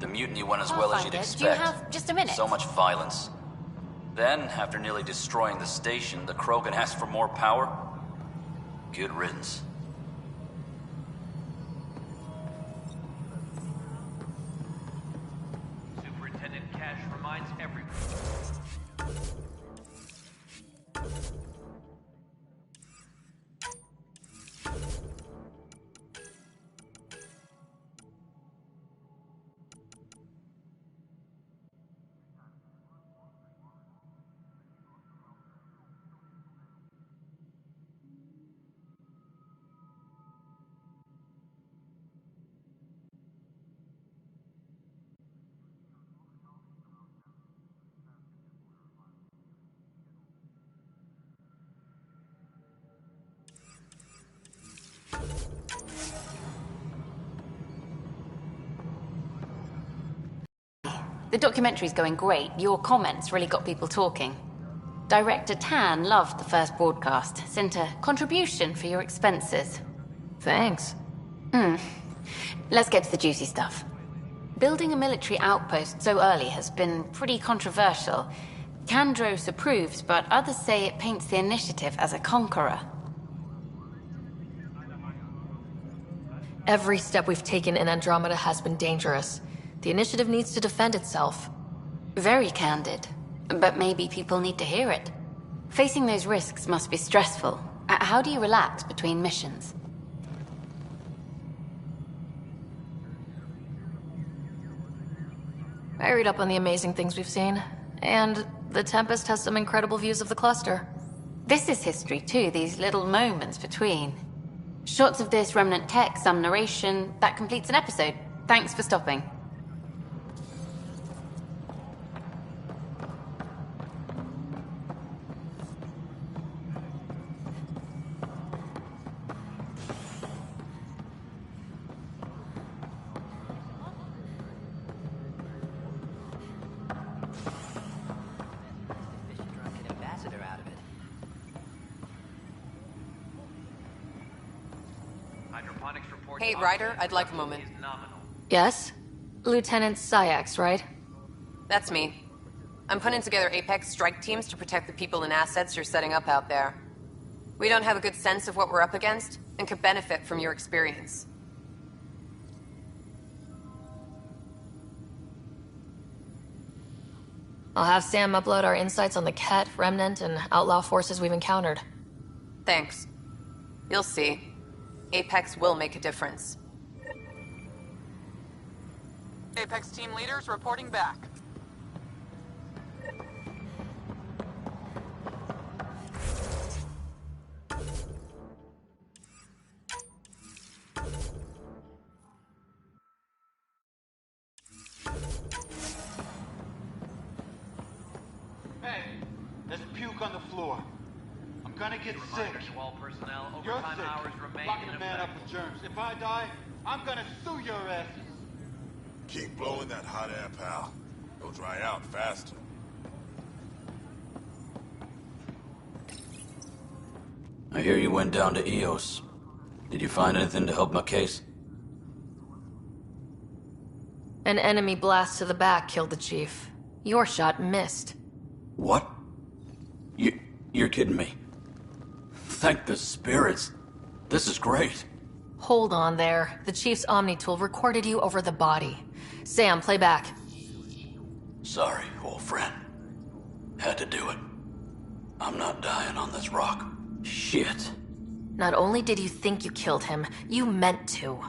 The mutiny went as I'll well as find you'd it. expect. Do you have just a minute? So much violence. Then, after nearly destroying the station, the Krogan asked for more power? Good riddance. Superintendent Cash reminds everyone. The documentary's going great. Your comments really got people talking. Director Tan loved the first broadcast. Sent a contribution for your expenses. Thanks. Let's get to the juicy stuff. Building a military outpost so early has been pretty controversial. Kandros approves, but others say it paints the initiative as a conqueror. Every step we've taken in Andromeda has been dangerous. The initiative needs to defend itself. Very candid. But maybe people need to hear it. Facing those risks must be stressful. How do you relax between missions? I read up on the amazing things we've seen. And the Tempest has some incredible views of the cluster. This is history too, these little moments between. Shots of this remnant tech, some narration. That completes an episode. Thanks for stopping. Hey, Ryder, I'd like a moment. Yes? Lieutenant Syax, right? That's me. I'm putting together Apex strike teams to protect the people and assets you're setting up out there. We don't have a good sense of what we're up against, and could benefit from your experience. I'll have Sam upload our insights on the Ket, Remnant, and outlaw forces we've encountered. Thanks. You'll see. Apex will make a difference. Apex team leaders reporting back. Hey, there's puke on the floor. I'm gonna get sick. All personnel, You're overtime sick. hours remain Locking in the man effect. up with germs. If I die, I'm gonna sue your asses. Keep blowing that hot air, pal. It'll dry out faster. I hear you went down to EOS. Did you find anything to help my case? An enemy blast to the back killed the chief. Your shot missed. What? You're kidding me. Thank the spirits. This is great. Hold on there. The chief's Omni tool recorded you over the body. Sam, play back. Sorry, old friend. Had to do it. I'm not dying on this rock. Shit. Not only did you think you killed him, you meant to.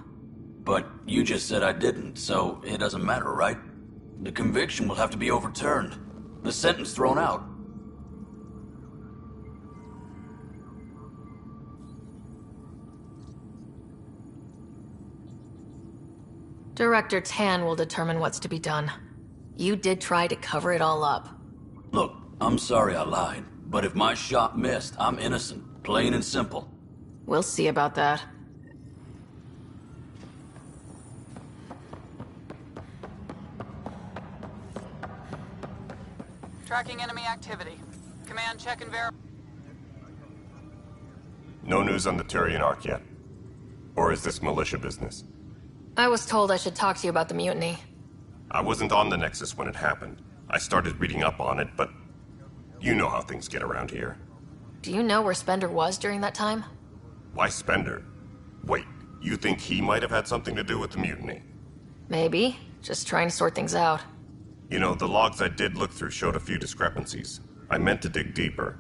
But you just said I didn't, so it doesn't matter, right? The conviction will have to be overturned. The sentence thrown out. Director Tan will determine what's to be done. You did try to cover it all up. Look, I'm sorry I lied, but if my shot missed, I'm innocent. Plain and simple. We'll see about that. Tracking enemy activity. Command, check and verify. No news on the Turian Ark yet? Or is this militia business? I was told I should talk to you about the mutiny. I wasn't on the Nexus when it happened. I started reading up on it, but you know how things get around here. Do you know where Spender was during that time? Why Spender? Wait, you think he might have had something to do with the mutiny? Maybe. Just trying to sort things out. You know, the logs I did look through showed a few discrepancies. I meant to dig deeper.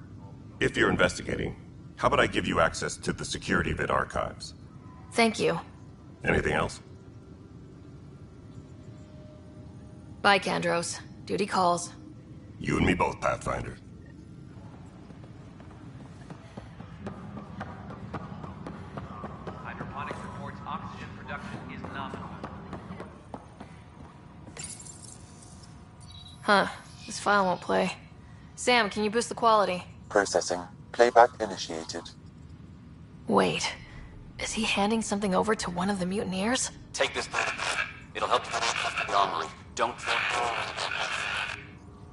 If you're investigating, how about I give you access to the security vid archives? Thank you. Anything else? Bye, Kandros. Duty calls. You and me both, Pathfinder. Hydroponics reports oxygen production is nominal. Huh. This file won't play. Sam, can you boost the quality? Processing. Playback initiated. Wait. Is he handing something over to one of the mutineers? Take this. It'll help you the armory. Don't...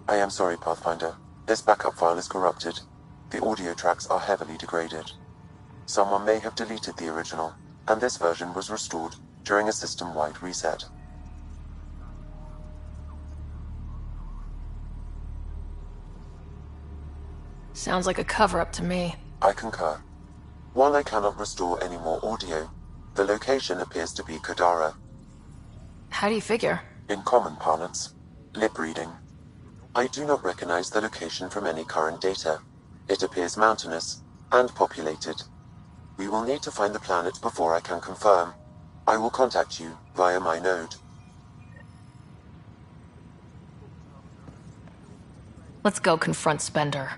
I am sorry, Pathfinder. This backup file is corrupted. The audio tracks are heavily degraded. Someone may have deleted the original, and this version was restored during a system-wide reset. Sounds like a cover-up to me. I concur. While I cannot restore any more audio, the location appears to be Kadara. How do you figure? In common parlance, lip reading. I do not recognize the location from any current data. It appears mountainous and populated. We will need to find the planet before I can confirm. I will contact you via my node. Let's go confront Spender.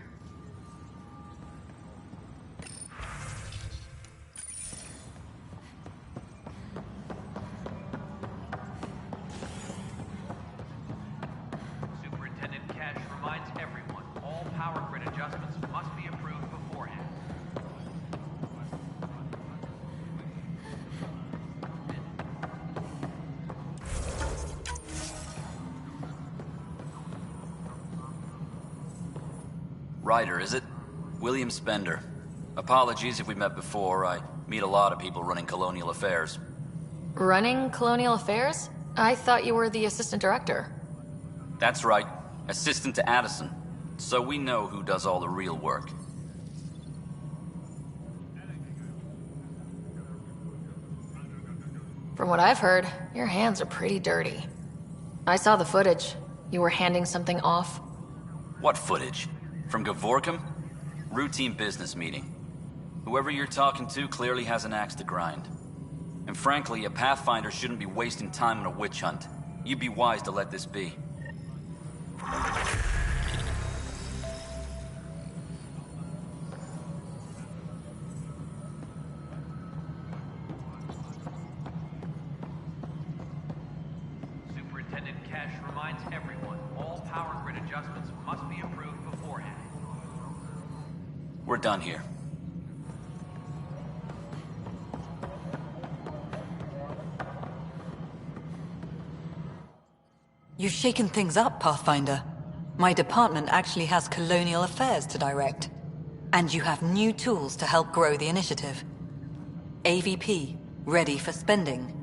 Superintendent Cash reminds everyone, all power grid adjustments must be approved beforehand. Ryder, is it? William Spender. Apologies if we met before. I meet a lot of people running Colonial Affairs. Running Colonial Affairs? I thought you were the assistant director. That's right. Assistant to Addison. So we know who does all the real work. From what I've heard, your hands are pretty dirty. I saw the footage. You were handing something off. What footage? From Gavorkum? Routine business meeting. Whoever you're talking to clearly has an axe to grind. And frankly, a Pathfinder shouldn't be wasting time on a witch hunt. You'd be wise to let this be. Superintendent Cash reminds everyone, all power grid adjustments must be approved beforehand. We're done here. You've shaken things up, Pathfinder. My department actually has colonial affairs to direct. And you have new tools to help grow the initiative. AVP, ready for spending.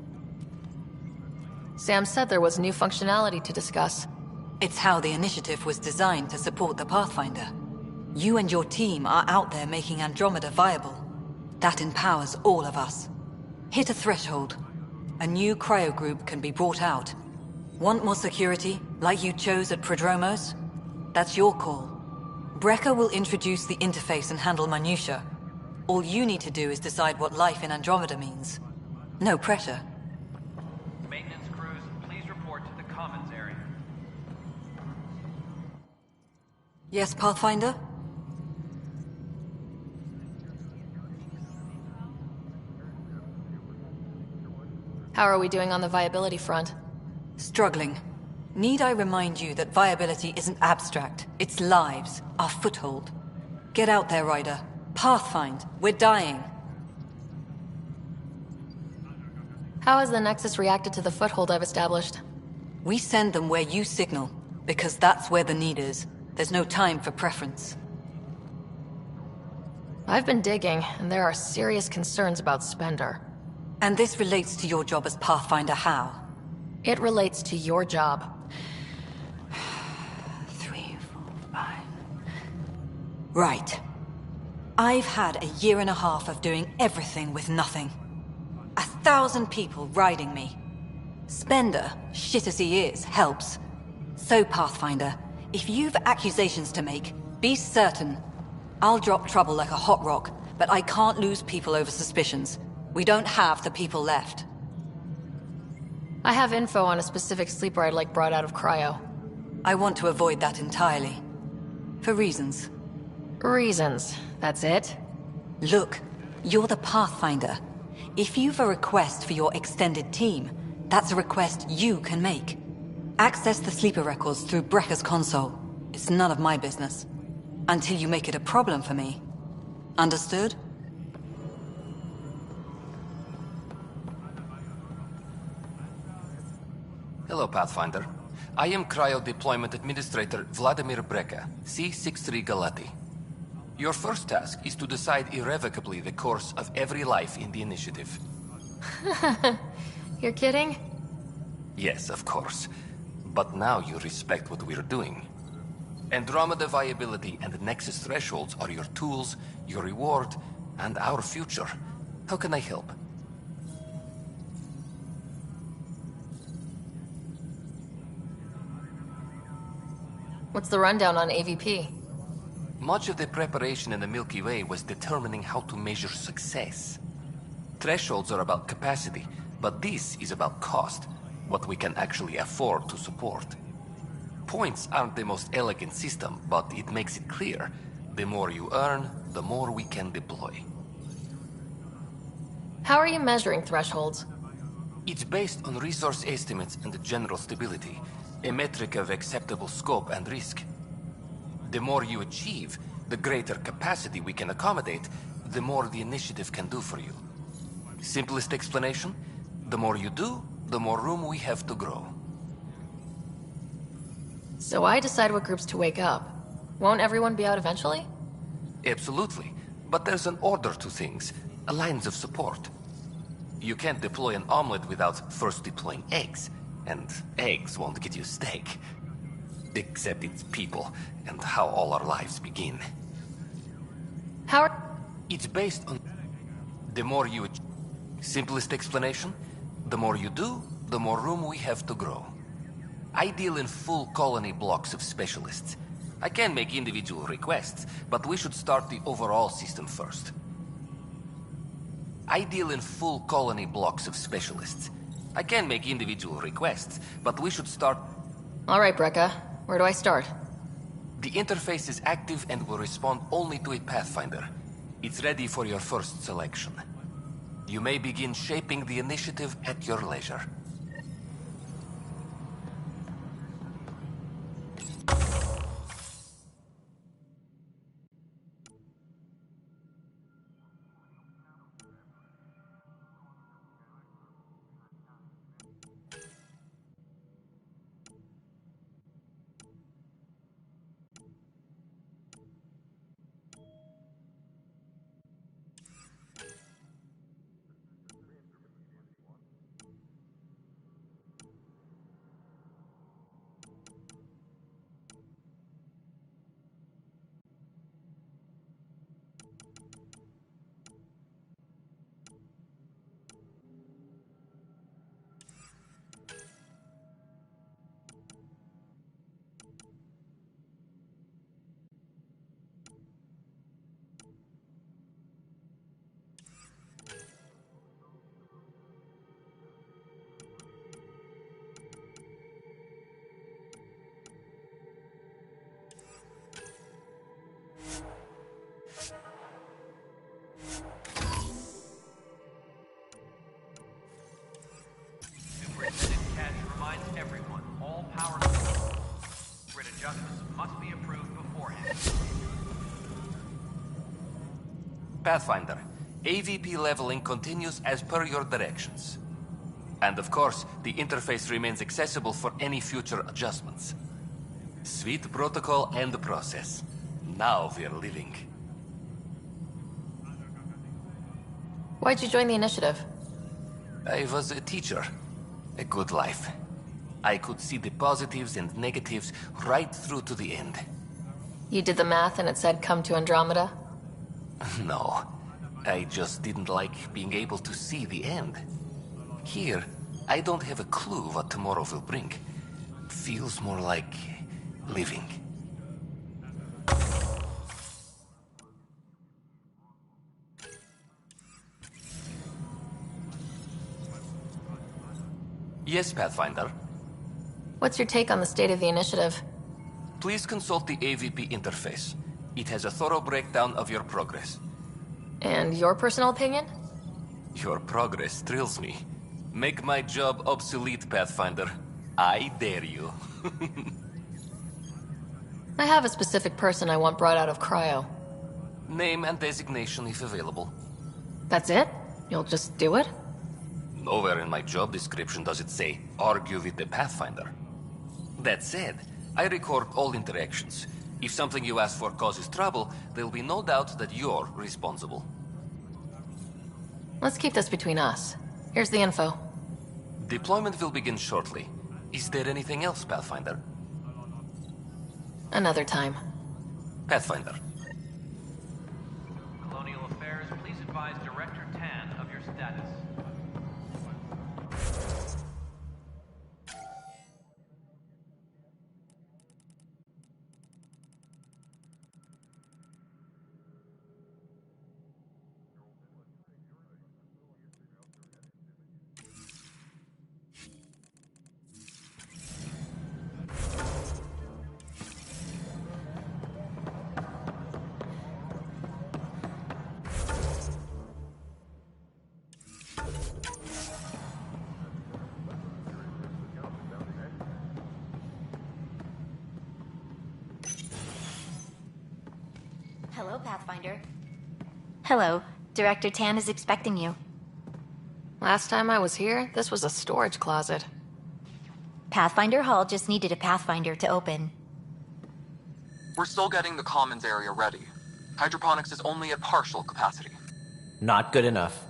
Sam said there was new functionality to discuss. It's how the initiative was designed to support the Pathfinder. You and your team are out there making Andromeda viable. That empowers all of us. Hit a threshold. A new cryo group can be brought out. Want more security, like you chose at Prodromos? That's your call. Brecker will introduce the interface and handle minutiae. All you need to do is decide what life in Andromeda means. No pressure. Maintenance crews, please report to the commons area. Yes, Pathfinder? How are we doing on the viability front? Struggling. Need I remind you that viability isn't abstract, it's lives, our foothold. Get out there, Ryder. Pathfind, we're dying. How has the Nexus reacted to the foothold I've established? We send them where you signal, because that's where the need is. There's no time for preference. I've been digging, and there are serious concerns about Spender. And this relates to your job as Pathfinder how? It relates to your job. 3, 4, 5... Right. I've had a year and a half of doing everything with nothing. 1,000 people riding me. Spender, shit as he is, helps. So, Pathfinder, if you've accusations to make, be certain. I'll drop trouble like a hot rock, but I can't lose people over suspicions. We don't have the people left. I have info on a specific sleeper I'd like brought out of cryo. I want to avoid that entirely. For reasons. Reasons, that's it? Look, you're the Pathfinder. If you've a request for your extended team, that's a request you can make. Access the sleeper records through Brecker's console. It's none of my business. Until you make it a problem for me. Understood? Hello, Pathfinder. I am Cryo Deployment Administrator Vladimir Breka, C-63 Galati. Your first task is to decide irrevocably the course of every life in the initiative. You're kidding? Yes, of course. But now you respect what we're doing. Andromeda viability and Nexus thresholds are your tools, your reward, and our future. How can I help? What's the rundown on AVP? Much of the preparation in the Milky Way was determining how to measure success. Thresholds are about capacity, but this is about cost, what we can actually afford to support. Points aren't the most elegant system, but it makes it clear. The more you earn, the more we can deploy. How are you measuring thresholds? It's based on resource estimates and general stability, a metric of acceptable scope and risk. The more you achieve, the greater capacity we can accommodate, the more the initiative can do for you. Simplest explanation, the more you do, the more room we have to grow. So I decide what groups to wake up. Won't everyone be out eventually? Absolutely, but there's an order to things, lines of support. You can't deploy an omelet without first deploying eggs, and eggs won't get you steak. Except it's people, and how all our lives begin. It's based on... The more you... Simplest explanation? The more you do, the more room we have to grow. I deal in full colony blocks of specialists. I can make individual requests, but we should start the overall system first. I deal in full colony blocks of specialists. I can make individual requests, but we should start... All right, Breka. Where do I start? The interface is active and will respond only to a Pathfinder. It's ready for your first selection. You may begin shaping the initiative at your leisure. Superintendent Cash reminds everyone, all power grid adjustments must be approved beforehand. Pathfinder, AVP leveling continues as per your directions. And of course, the interface remains accessible for any future adjustments. Sweet protocol and process. Now we're living. Why'd you join the initiative? I was a teacher. A good life. I could see the positives and negatives right through to the end. You did the math and it said come to Andromeda? No. I just didn't like being able to see the end. Here, I don't have a clue what tomorrow will bring. Feels more like living. Yes, Pathfinder. What's your take on the state of the initiative? Please consult the AVP interface. It has a thorough breakdown of your progress. And your personal opinion? Your progress thrills me. Make my job obsolete, Pathfinder. I dare you. I have a specific person I want brought out of cryo. Name and designation if available. That's it? You'll just do it? Nowhere in my job description does it say, argue with the Pathfinder. That said, I record all interactions. If something you ask for causes trouble, there'll be no doubt that you're responsible. Let's keep this between us. Here's the info. Deployment will begin shortly. Is there anything else, Pathfinder? Another time. Pathfinder. Colonial Affairs, please advise Director Tan of your status. Hello, Pathfinder. Hello. Director Tan is expecting you. Last time I was here, this was a storage closet. Pathfinder Hall just needed a Pathfinder to open. We're still getting the commons area ready. Hydroponics is only at partial capacity. Not good enough.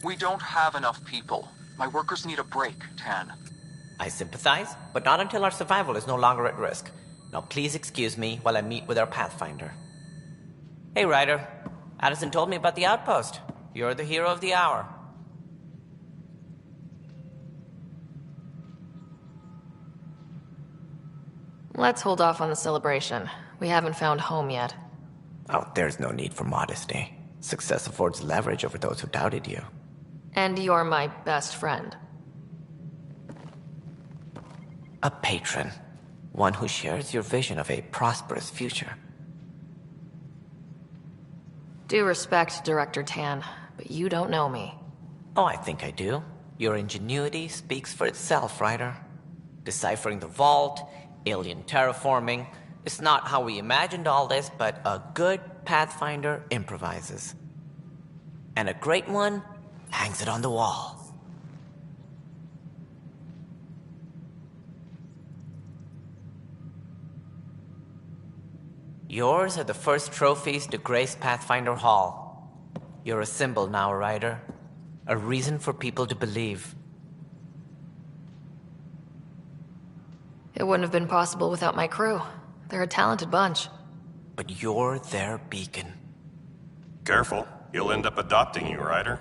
We don't have enough people. My workers need a break, Tan. I sympathize, but not until our survival is no longer at risk. Now please excuse me while I meet with our Pathfinder. Hey, Ryder. Addison told me about the outpost. You're the hero of the hour. Let's hold off on the celebration. We haven't found home yet. Oh, there's no need for modesty. Success affords leverage over those who doubted you. And you're my best friend. A patron. One who shares your vision of a prosperous future. Due respect, Director Tan, but you don't know me. Oh, I think I do. Your ingenuity speaks for itself, Ryder. Deciphering the vault, alien terraforming. It's not how we imagined all this, but a good Pathfinder improvises. And a great one hangs it on the wall. Yours are the first trophies to grace Pathfinder Hall. You're a symbol now, Ryder. A reason for people to believe. It wouldn't have been possible without my crew. They're a talented bunch. But you're their beacon. Careful. He'll end up adopting you, Ryder.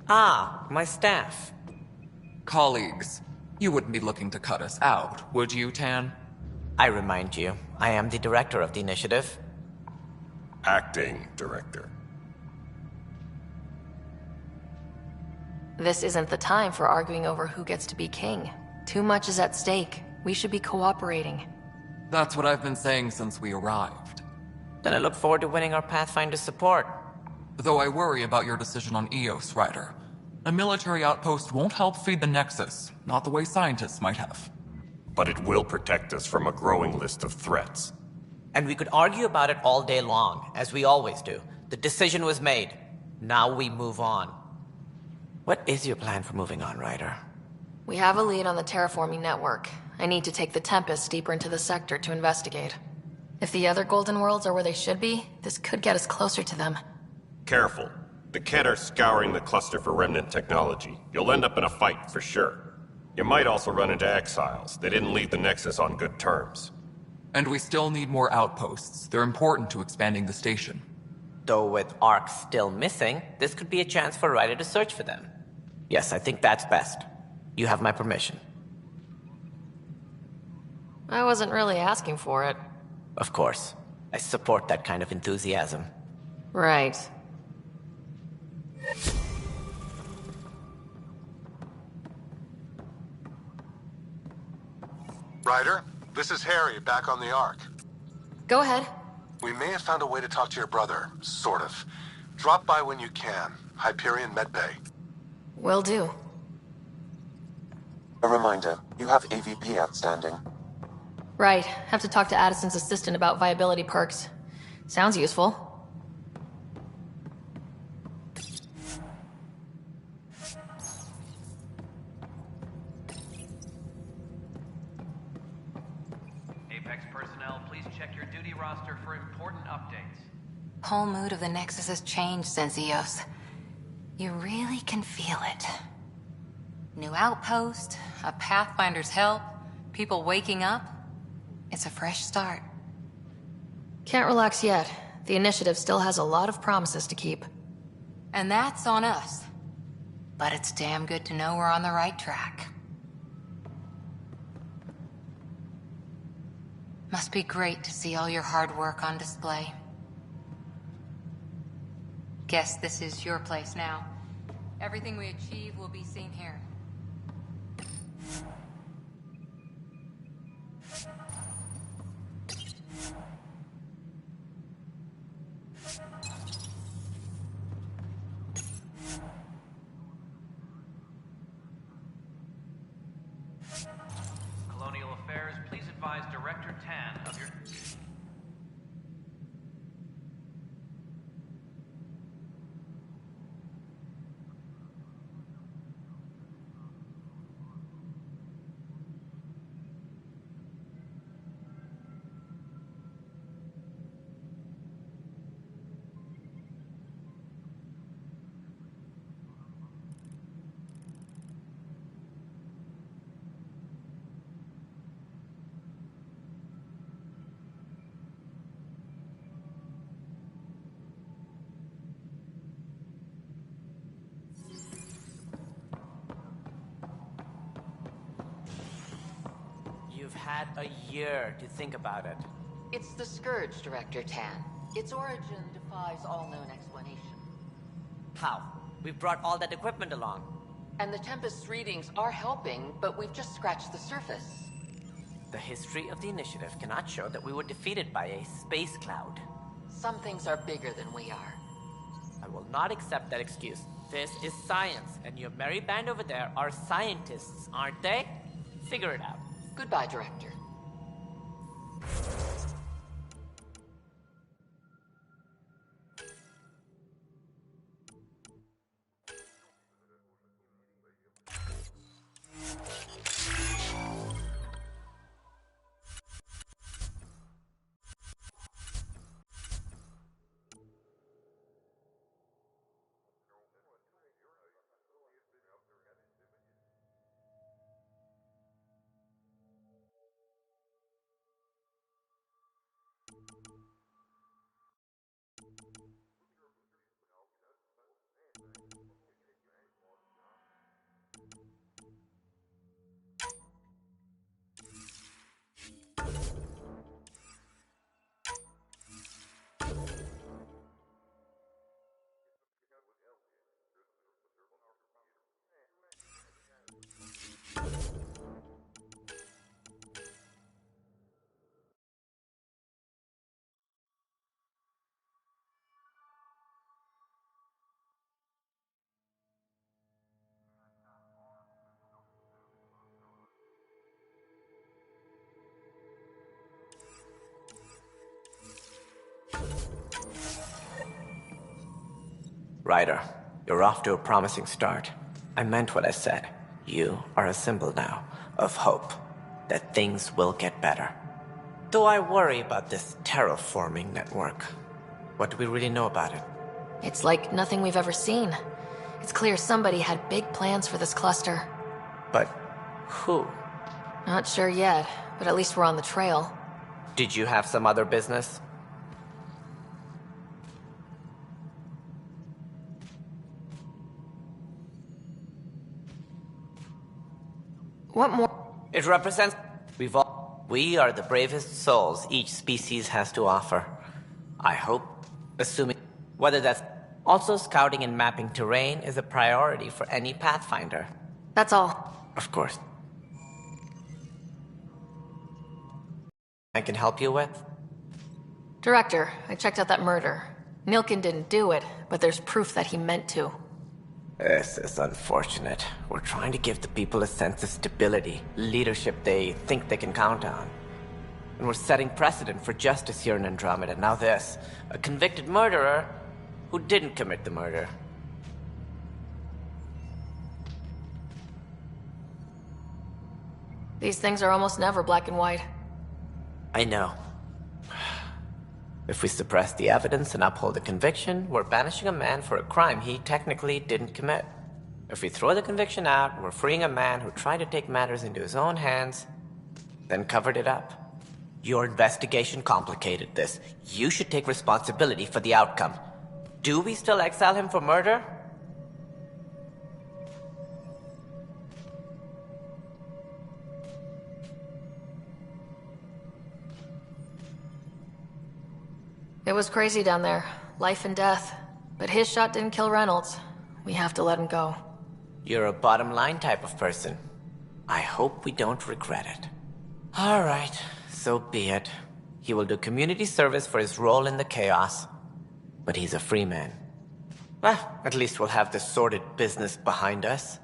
Ah, my staff. Colleagues, you wouldn't be looking to cut us out, would you, Tan? I remind you, I am the director of the initiative. Acting director. This isn't the time for arguing over who gets to be king. Too much is at stake. We should be cooperating. That's what I've been saying since we arrived. Then I look forward to winning our Pathfinder's support. Though I worry about your decision on Eos, Ryder. A military outpost won't help feed the Nexus, not the way scientists might have. But it will protect us from a growing list of threats. And we could argue about it all day long, as we always do. The decision was made. Now we move on. What is your plan for moving on, Ryder? We have a lead on the terraforming network. I need to take the Tempest deeper into the sector to investigate. If the other Golden Worlds are where they should be, this could get us closer to them. Careful. The Kett are scouring the cluster for remnant technology. You'll end up in a fight for sure. You might also run into exiles. They didn't leave the Nexus on good terms. And we still need more outposts. They're important to expanding the station. Though with Ark still missing, this could be a chance for Ryder to search for them. Yes, I think that's best. You have my permission. I wasn't really asking for it. Of course. I support that kind of enthusiasm. Right. Ryder, this is Harry, back on the Ark. Go ahead. We may have found a way to talk to your brother, sort of. Drop by when you can. Hyperion Medbay. Will do. A reminder, you have AVP outstanding. Right. Have to talk to Addison's assistant about viability perks. Sounds useful. duty roster for important updates. Whole mood of the Nexus has changed since EOS. You really can feel it. New outpost, a Pathfinder's help, people waking up. It's a fresh start. Can't relax yet. The initiative still has a lot of promises to keep. And that's on us. But it's damn good to know we're on the right track. Must be great to see all your hard work on display. Guess this is your place now. Everything we achieve will be seen here. Colonial Affairs, please advise Director Tan of your... You've had a year to think about it. It's the Scourge, Director Tan. Its origin defies all known explanation. How? We brought all that equipment along. And the Tempest's readings are helping, but we've just scratched the surface. The history of the initiative cannot show that we were defeated by a space cloud. Some things are bigger than we are. I will not accept that excuse. This is science, and your merry band over there are scientists, aren't they? Figure it out. Goodbye, Director. Ryder, you're off to a promising start. I meant what I said. You are a symbol now of hope that things will get better. Though I worry about this terraforming network. What do we really know about it? It's like nothing we've ever seen. It's clear somebody had big plans for this cluster. But who? Not sure yet, but at least we're on the trail. Did you have some other business? What more? It represents we are the bravest souls each species has to offer. I hope, assuming whether that's also scouting and mapping terrain is a priority for any Pathfinder. That's all. Of course. I can help you with? Director, I checked out that murder. Nilkin didn't do it, but there's proof that he meant to. This is unfortunate. We're trying to give the people a sense of stability, leadership they think they can count on. And we're setting precedent for justice here in Andromeda. Now this, a convicted murderer who didn't commit the murder. These things are almost never black and white. I know. If we suppress the evidence and uphold the conviction, we're banishing a man for a crime he technically didn't commit. If we throw the conviction out, we're freeing a man who tried to take matters into his own hands, then covered it up. Your investigation complicated this. You should take responsibility for the outcome. Do we still exile him for murder? It was crazy down there. Life and death. But his shot didn't kill Reynolds. We have to let him go. You're a bottom line type of person. I hope we don't regret it. All right, so be it. He will do community service for his role in the chaos. But he's a free man. Well, at least we'll have this sordid business behind us.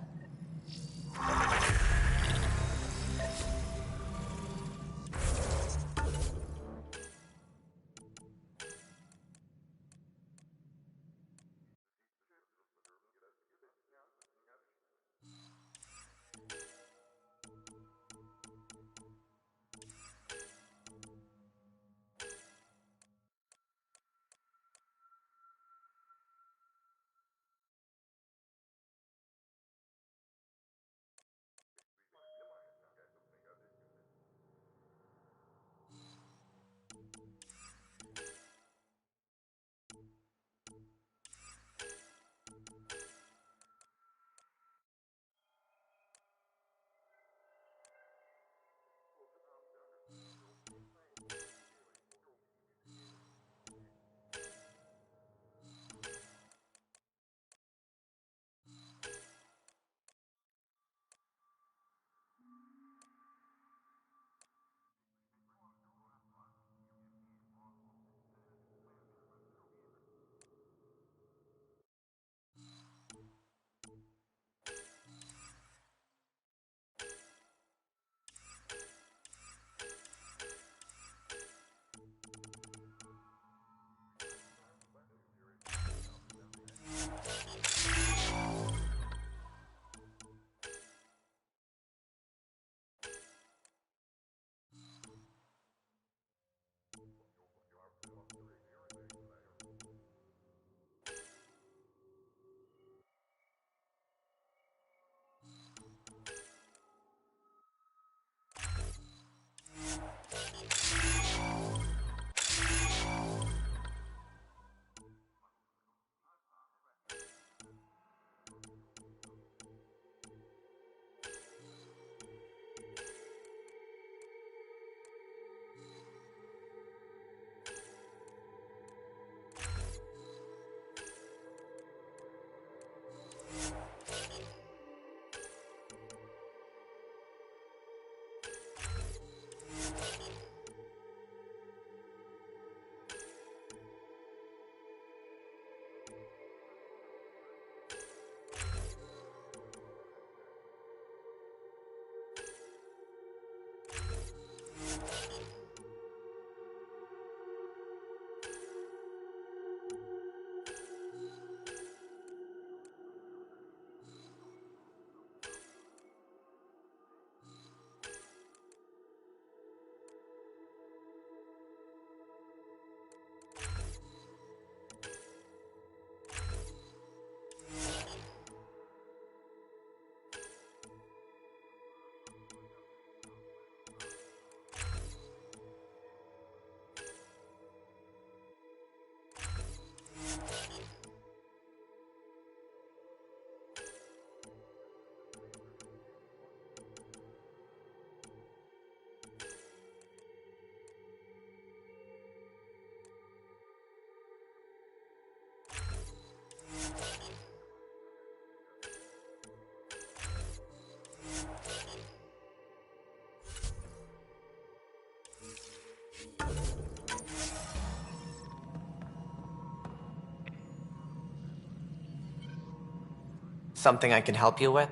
Something I can help you with?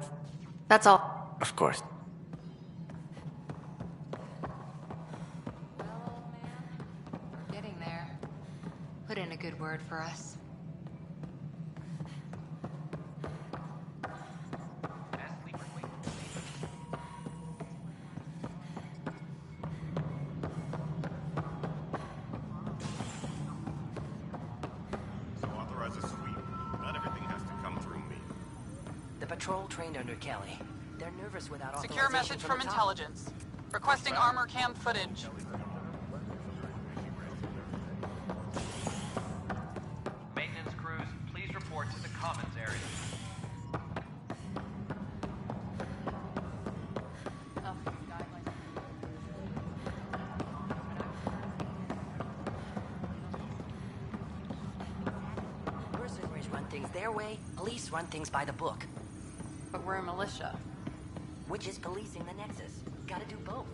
That's all. Of course. Getting there. Put in a good word for us. patrol trained under Kelly. They're nervous without Secure authorization message from the top. intelligence. Requesting armor cam footage. Maintenance crews, please report to the commons area. Mercenaries run things their way, police run things by the book. But we're a militia. Which is policing the Nexus. Gotta do both.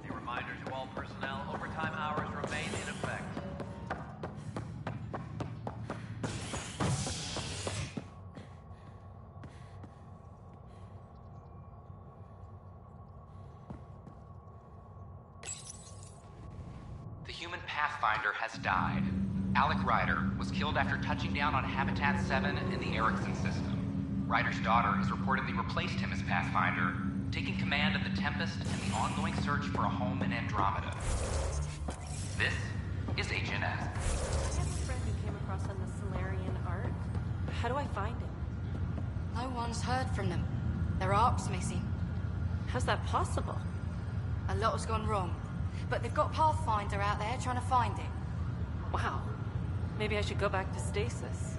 A reminder to all personnel, overtime hours remain in effect. The human Pathfinder has died. Alec Ryder was killed after touching down on Habitat 7 in the Erickson system. Ryder's daughter has reportedly replaced him as Pathfinder, taking command of the Tempest and the ongoing search for a home in Andromeda. This is HNS. I have a friend who came across on the Solarian Ark. How do I find him? No one's heard from them. Their ark's missing. How's that possible? A lot has gone wrong. But they've got Pathfinder out there trying to find it. Wow. Maybe I should go back to stasis.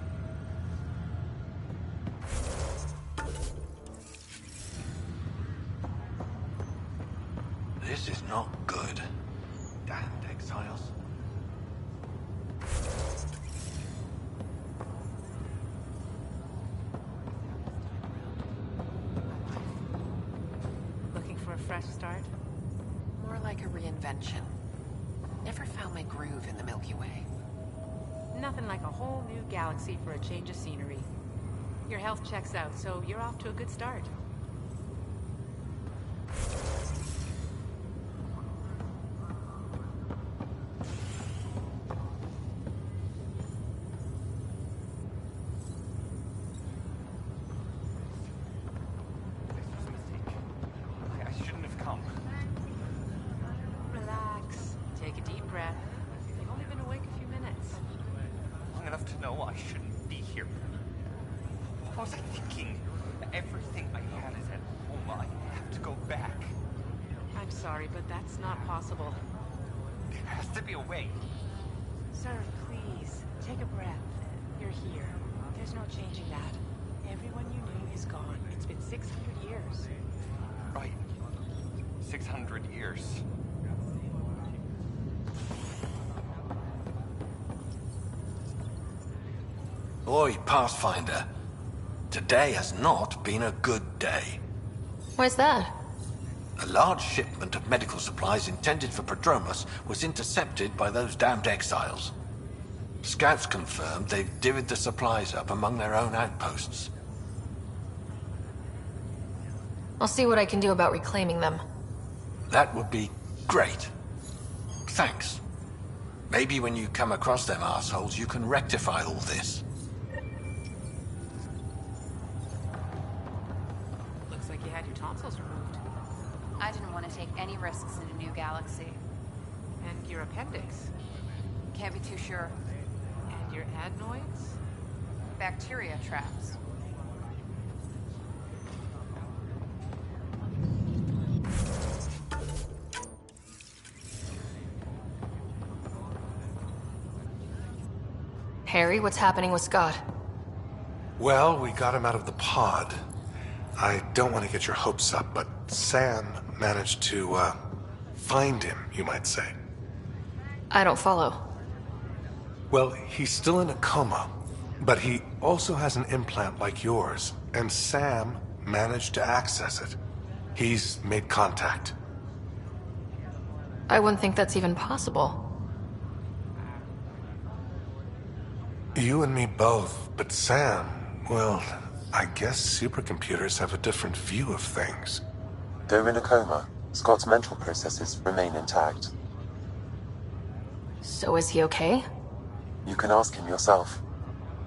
This is not good. Damned exiles. Looking for a fresh start? More like a reinvention. Never found my groove in the Milky Way. Nothing like a whole new galaxy for a change of scenery. Your health checks out, so you're off to a good start. I shouldn't have come. Relax. Take a deep breath. You've only been awake a few minutes. Long enough to know I shouldn't be here. What was I thinking? Everything I had is at home. I have to go back. I'm sorry, but that's not possible. There has to be a way. Sir, please, take a breath. You're here. There's no changing that. Everyone you knew is gone. It's been 600 years. Right. 600 years. Oi, Pathfinder. Today has not been a good day. Why's that? A large shipment of medical supplies intended for Prodromus was intercepted by those damned exiles. Scouts confirmed they've divvied the supplies up among their own outposts. I'll see what I can do about reclaiming them. That would be great. Thanks. Maybe when you come across them assholes, you can rectify all this. Looks like you had your tonsils removed. I didn't want to take any risks in a new galaxy. And your appendix. Can't be too sure. And your adenoids? Bacteria traps. Harry, what's happening with Scott? Well, we got him out of the pod. I don't want to get your hopes up, but Sam managed to, find him, you might say. I don't follow. Well, he's still in a coma, but he also has an implant like yours, and Sam managed to access it. He's made contact. I wouldn't think that's even possible. You and me both, but Sam, well, I guess supercomputers have a different view of things. Though in a coma, Scott's mental processes remain intact. So is he okay? You can ask him yourself.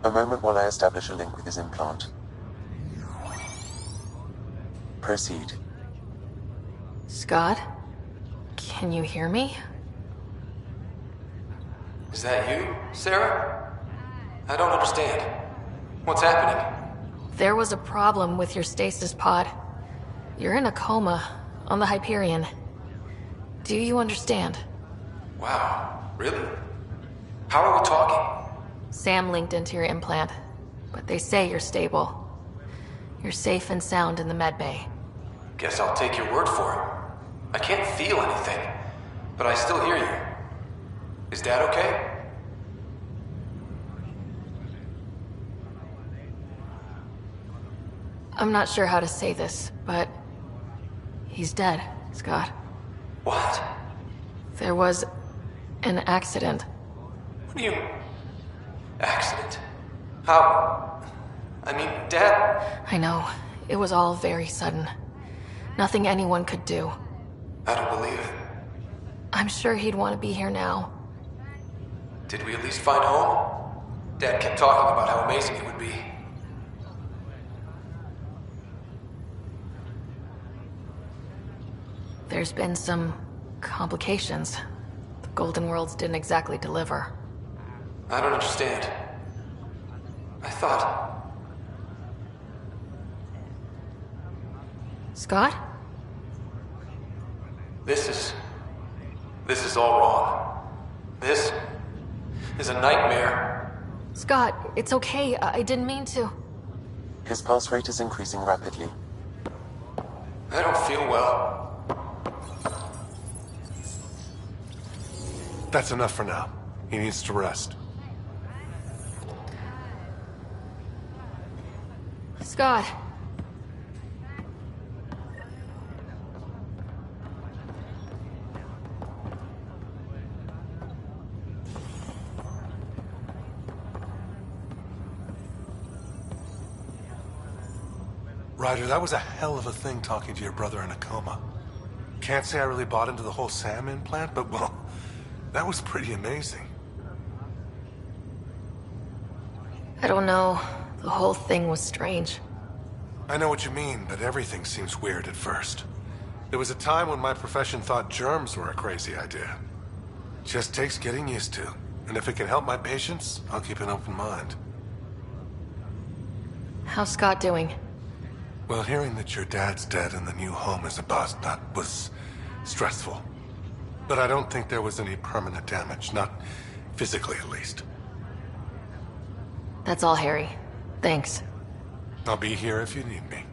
A moment while I establish a link with his implant. Proceed. Scott? Can you hear me? that you, Sarah? I don't understand. What's happening? There was a problem with your stasis pod. You're in a coma on the Hyperion. Do you understand? Wow, really? How are we talking? Sam linked into your implant, but they say you're stable. You're safe and sound in the medbay. Guess I'll take your word for it. I can't feel anything, but I still hear you. Is Dad okay? I'm not sure how to say this, but he's dead, Scott. What? There was an accident. What do you... Accident? How... I mean, Dad... I know. It was all very sudden. Nothing anyone could do. I don't believe it. I'm sure he'd want to be here now. Did we at least find home? Dad kept talking about how amazing it would be. There's been some complications. The Golden Worlds didn't exactly deliver. I don't understand. I thought... Scott? This is all wrong. This is a nightmare. Scott, it's okay. I didn't mean to. His pulse rate is increasing rapidly. I don't feel well. That's enough for now. He needs to rest. Scott. Ryder, that was a hell of a thing talking to your brother in a coma. Can't say I really bought into the whole Sam implant, but well, that was pretty amazing. I don't know. The whole thing was strange. I know what you mean, but everything seems weird at first. There was a time when my profession thought germs were a crazy idea. Just takes getting used to. And if it can help my patients, I'll keep an open mind. How's Scott doing? Well, hearing that your dad's dead and the new home is a bust, that was stressful. But I don't think there was any permanent damage, not physically at least. That's all, Harry. Thanks. I'll be here if you need me.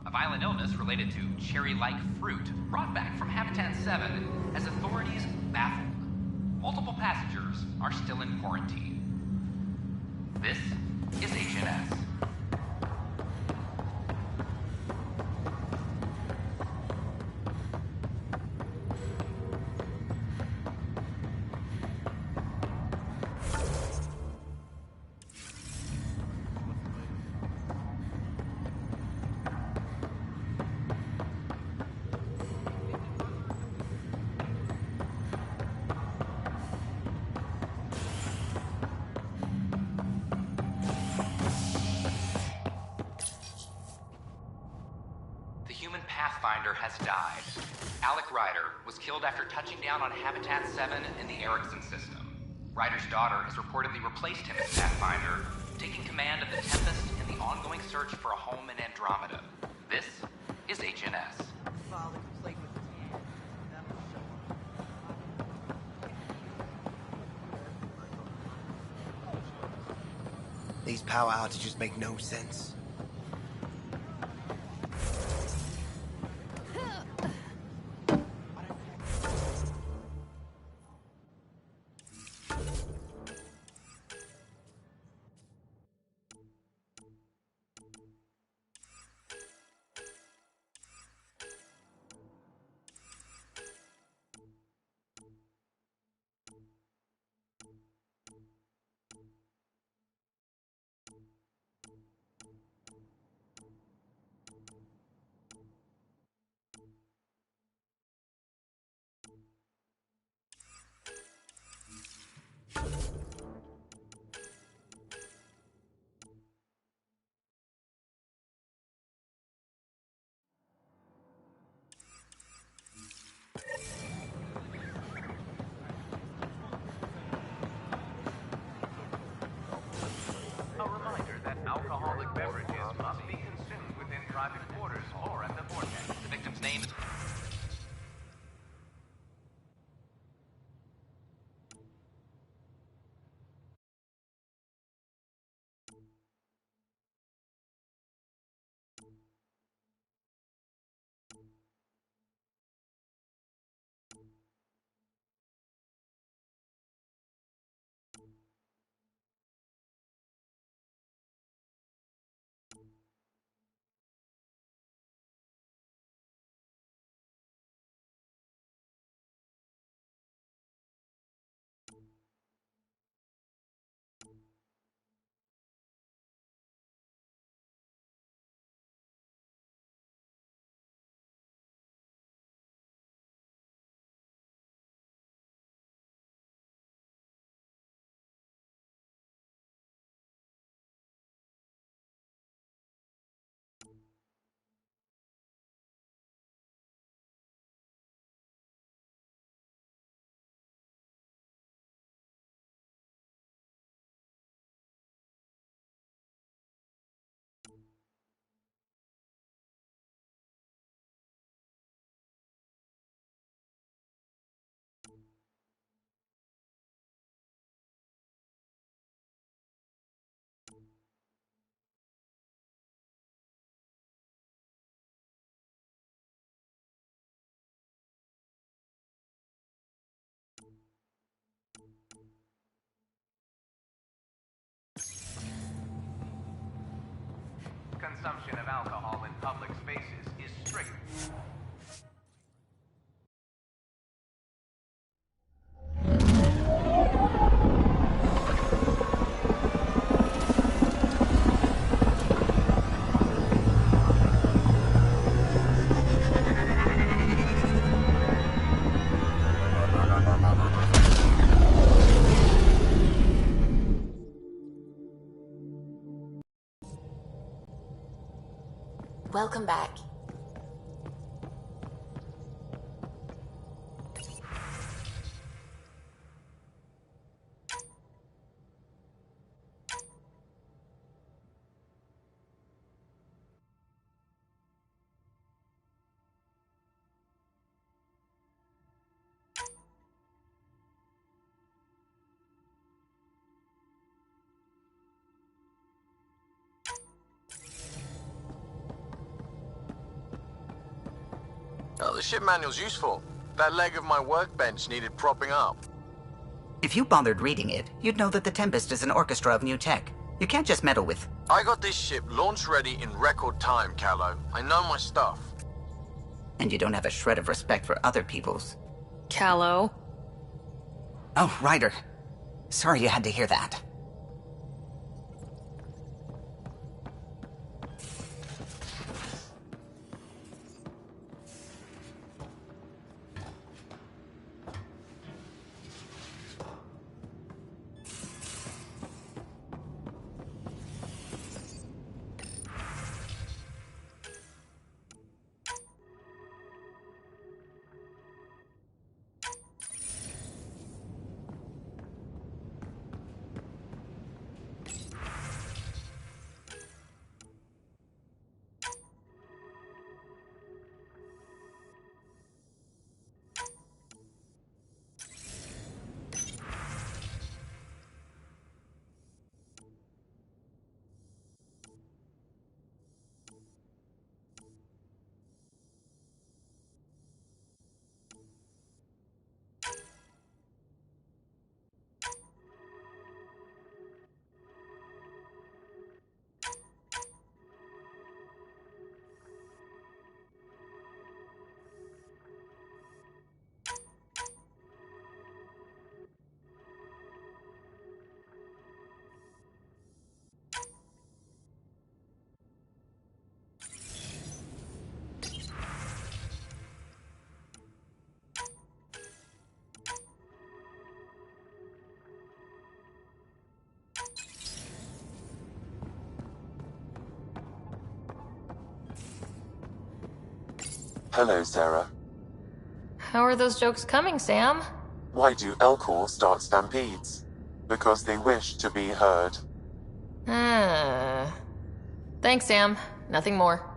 A violent illness related to cherry-like fruit brought back from Habitat 7 has authorities baffled. Multiple passengers are still in quarantine. This is HNS. Pathfinder has died. Alec Ryder was killed after touching down on Habitat 7 in the Erickson system. Ryder's daughter has reportedly replaced him as Pathfinder, taking command of the Tempest in the ongoing search for a home in Andromeda. This is HNS. These power outages make no sense. Alcoholic beverages must be consumed within private quarters or at the vortex. The victim's name is... Consumption of alcohol in public spaces is strict. Welcome back. Oh, the ship manual's useful. That leg of my workbench needed propping up. If you bothered reading it, you'd know that the Tempest is an orchestra of new tech. You can't just meddle with... I got this ship launch ready in record time, Callow. I know my stuff. And you don't have a shred of respect for other people's. Callow. Oh, Ryder. Sorry you had to hear that. Hello, Sarah. How are those jokes coming, Sam? Why do Elcor start stampedes? Because they wish to be heard. Thanks, Sam. Nothing more.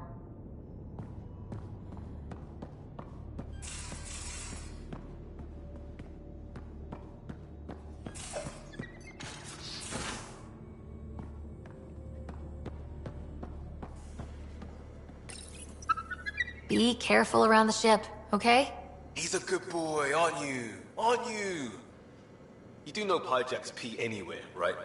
Be careful around the ship, okay? He's a good boy, aren't you? Aren't you? You do know Pyjack's pee anywhere, right?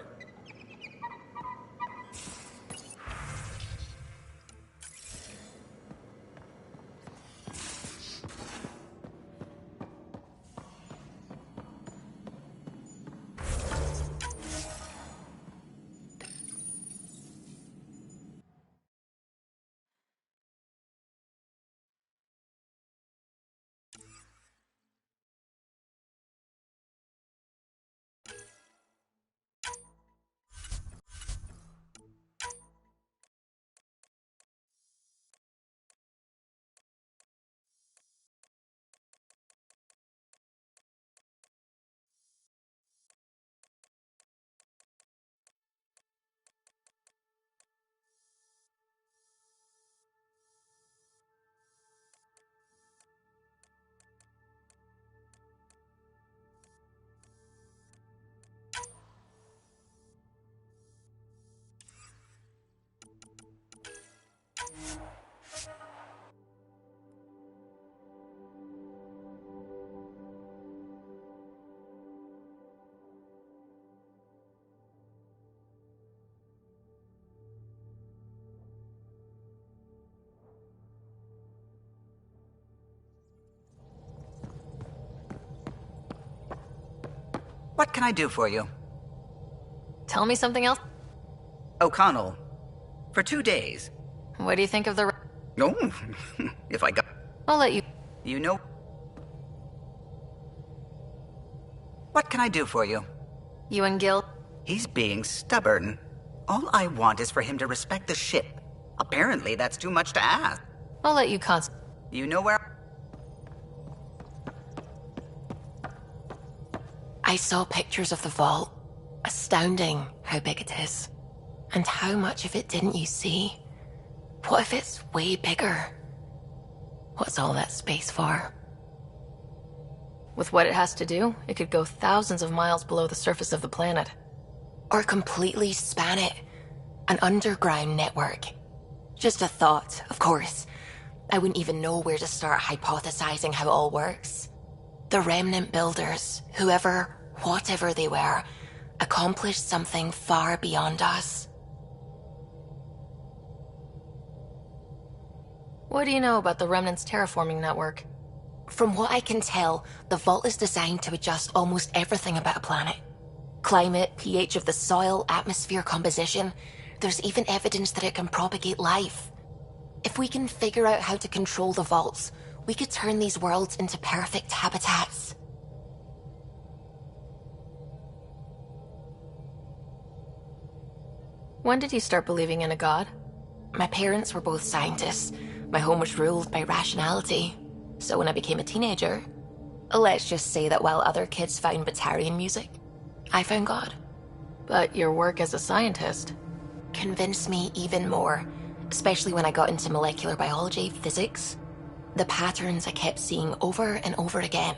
What can I do for you? Tell me something else. O'Connell. For 2 days. What do you think of the... No, if I got... I'll let you... You know... What can I do for you? You and Gil? He's being stubborn. All I want is for him to respect the ship. Apparently, that's too much to ask. I'll let you You know where... I saw pictures of the vault. Astounding how big it is. And how much of it didn't you see? What if it's way bigger? What's all that space for? With what it has to do, it could go thousands of miles below the surface of the planet. Or completely span it. An underground network. Just a thought, of course. I wouldn't even know where to start hypothesizing how it all works. The remnant builders, whoever, whatever they were, accomplished something far beyond us. What do you know about the Remnant's terraforming network? From what I can tell, the vault is designed to adjust almost everything about a planet. Climate, pH of the soil, atmosphere composition. There's even evidence that it can propagate life. If we can figure out how to control the vaults, we could turn these worlds into perfect habitats. When did you start believing in a god? My parents were both scientists. My home was ruled by rationality. So when I became a teenager, let's just say that while other kids found Batarian music, I found God. But your work as a scientist convinced me even more, especially when I got into molecular biology, physics. The patterns I kept seeing over and over again,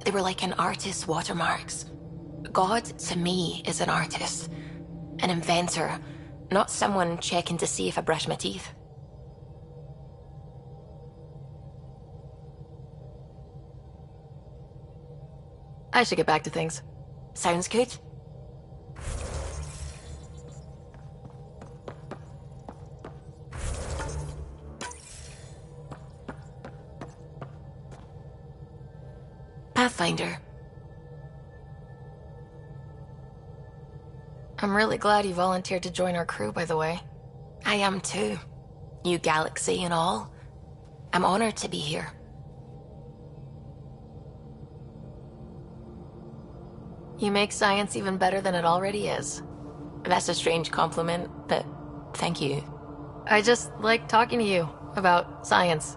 they were like an artist's watermarks. God, to me, is an artist, an inventor, not someone checking to see if I brush my teeth. I should get back to things. Sounds good. Pathfinder. I'm really glad you volunteered to join our crew, by the way. I am too. New galaxy and all. I'm honored to be here. You make science even better than it already is. That's a strange compliment, but thank you. I just like talking to you about science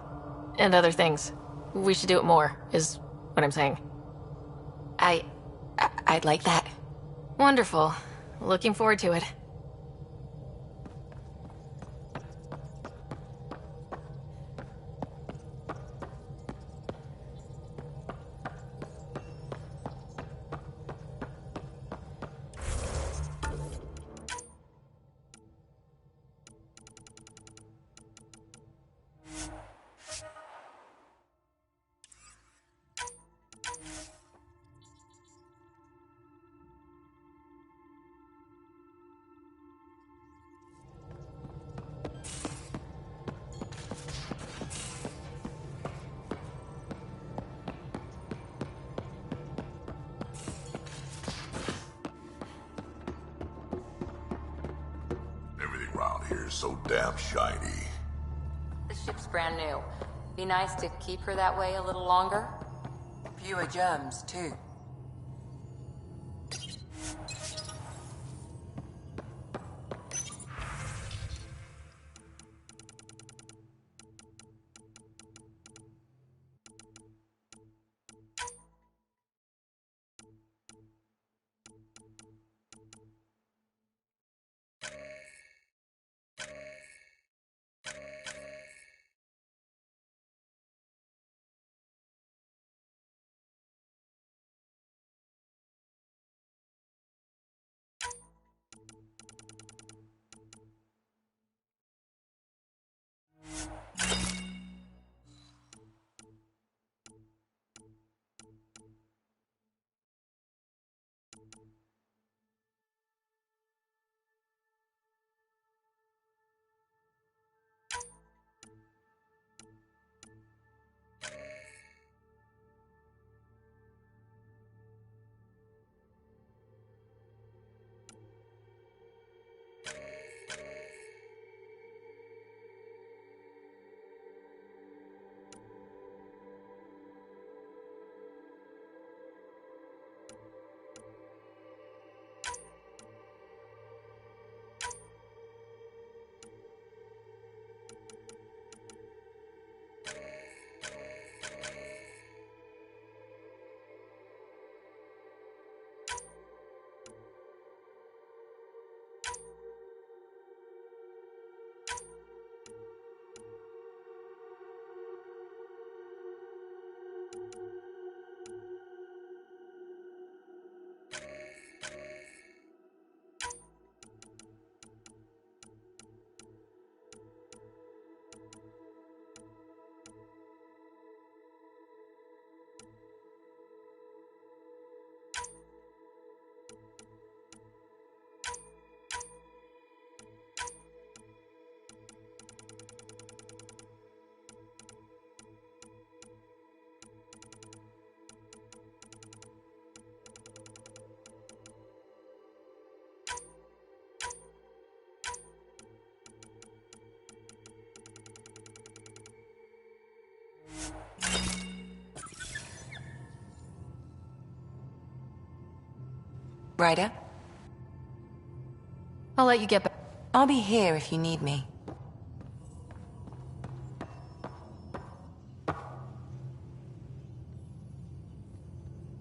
and other things. We should do it more, is what I'm saying. I'd like that. Wonderful. Looking forward to it. so damn shiny. The ship's brand new. Be nice to keep her that way a little longer. Fewer germs, too. Ryder? I'll let you get back. I'll be here if you need me.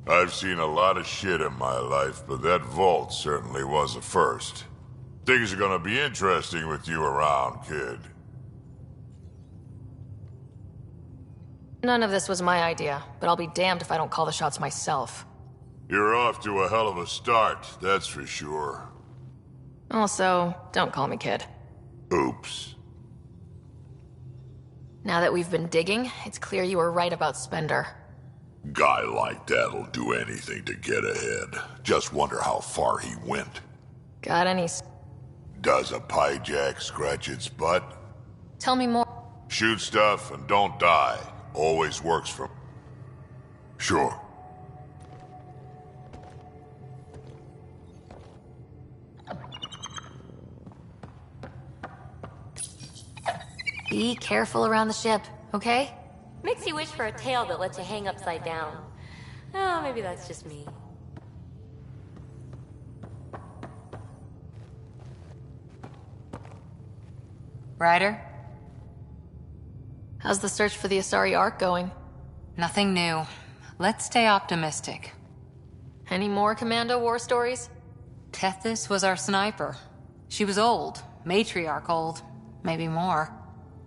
I've seen a lot of shit in my life, but that vault certainly was a first. Things are gonna be interesting with you around, kid. None of this was my idea, but I'll be damned if I don't call the shots myself. You're off to a hell of a start, that's for sure. Also, don't call me kid. Oops. Now that we've been digging, it's clear you were right about Spender. Guy like that'll do anything to get ahead. Just wonder how far he went. Got any... Does a pyjak scratch its butt? Tell me more. Shoot stuff and don't die. Always works for... Sure. Be careful around the ship, okay? Makes you wish for a tail that lets you hang upside down. Oh, maybe that's just me. Ryder? How's the search for the Asari Ark going? Nothing new. Let's stay optimistic. Any more Commando war stories? Tethys was our sniper. She was old. Matriarch old. Maybe more.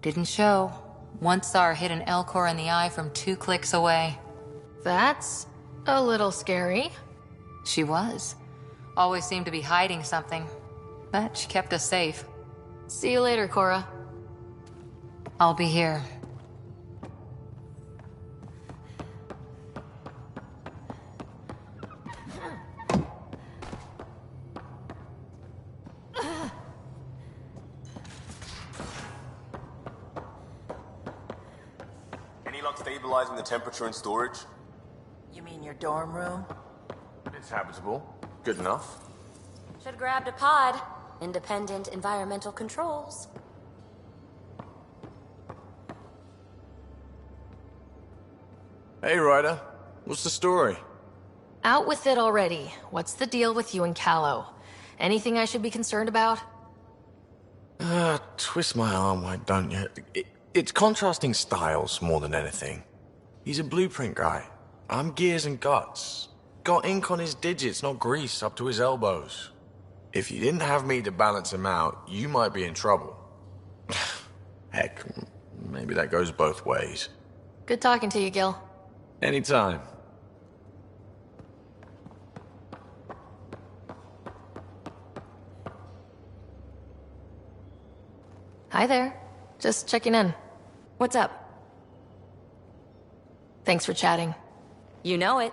Didn't show. Once saw her hit an Elcor in the eye from 2 clicks away. That's a little scary. She was. Always seemed to be hiding something. But she kept us safe. See you later, Cora. I'll be here. Any luck stabilizing the temperature in storage? You mean your dorm room? It's habitable. Good enough. Should've grabbed a pod. Independent environmental controls. Hey, Ryder. What's the story? Out with it already. What's the deal with you and Callow? Anything I should be concerned about? Twist my arm, why don't you? It's contrasting styles more than anything. He's a blueprint guy. I'm gears and guts. Got ink on his digits, not grease up to his elbows. If you didn't have me to balance him out, you might be in trouble. Heck, maybe that goes both ways. Good talking to you, Gil. Anytime. Hi there. Just checking in. What's up? Thanks for chatting. You know it.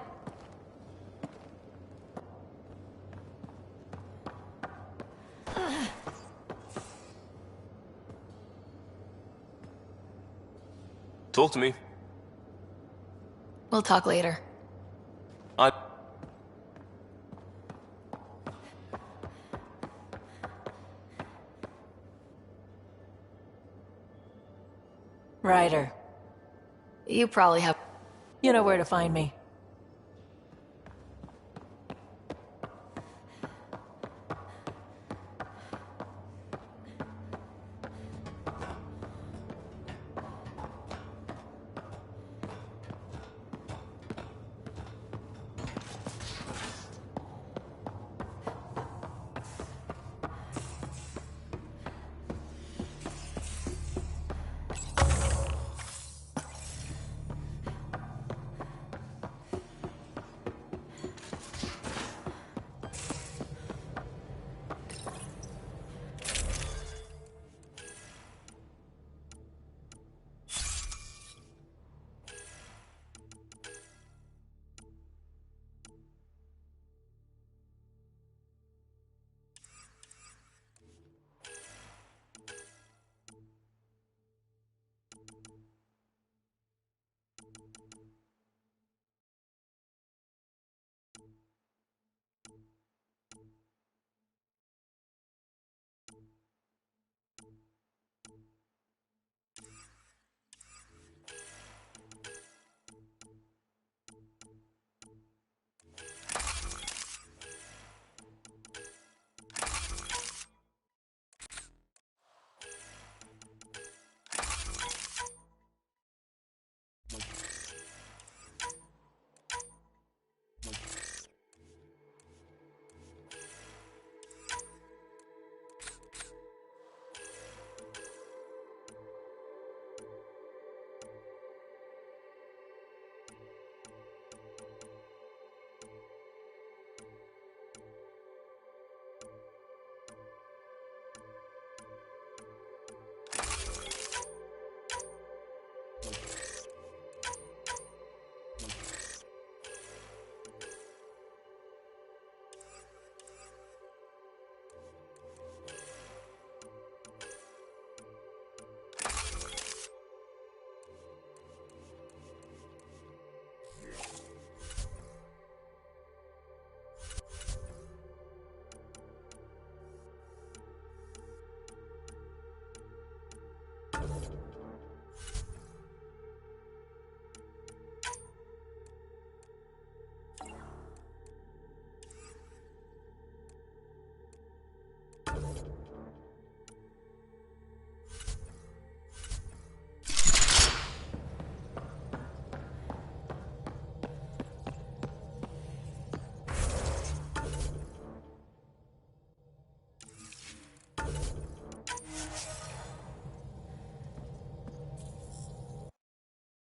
Talk to me. We'll talk later. Ryder. You probably have... You know where to find me.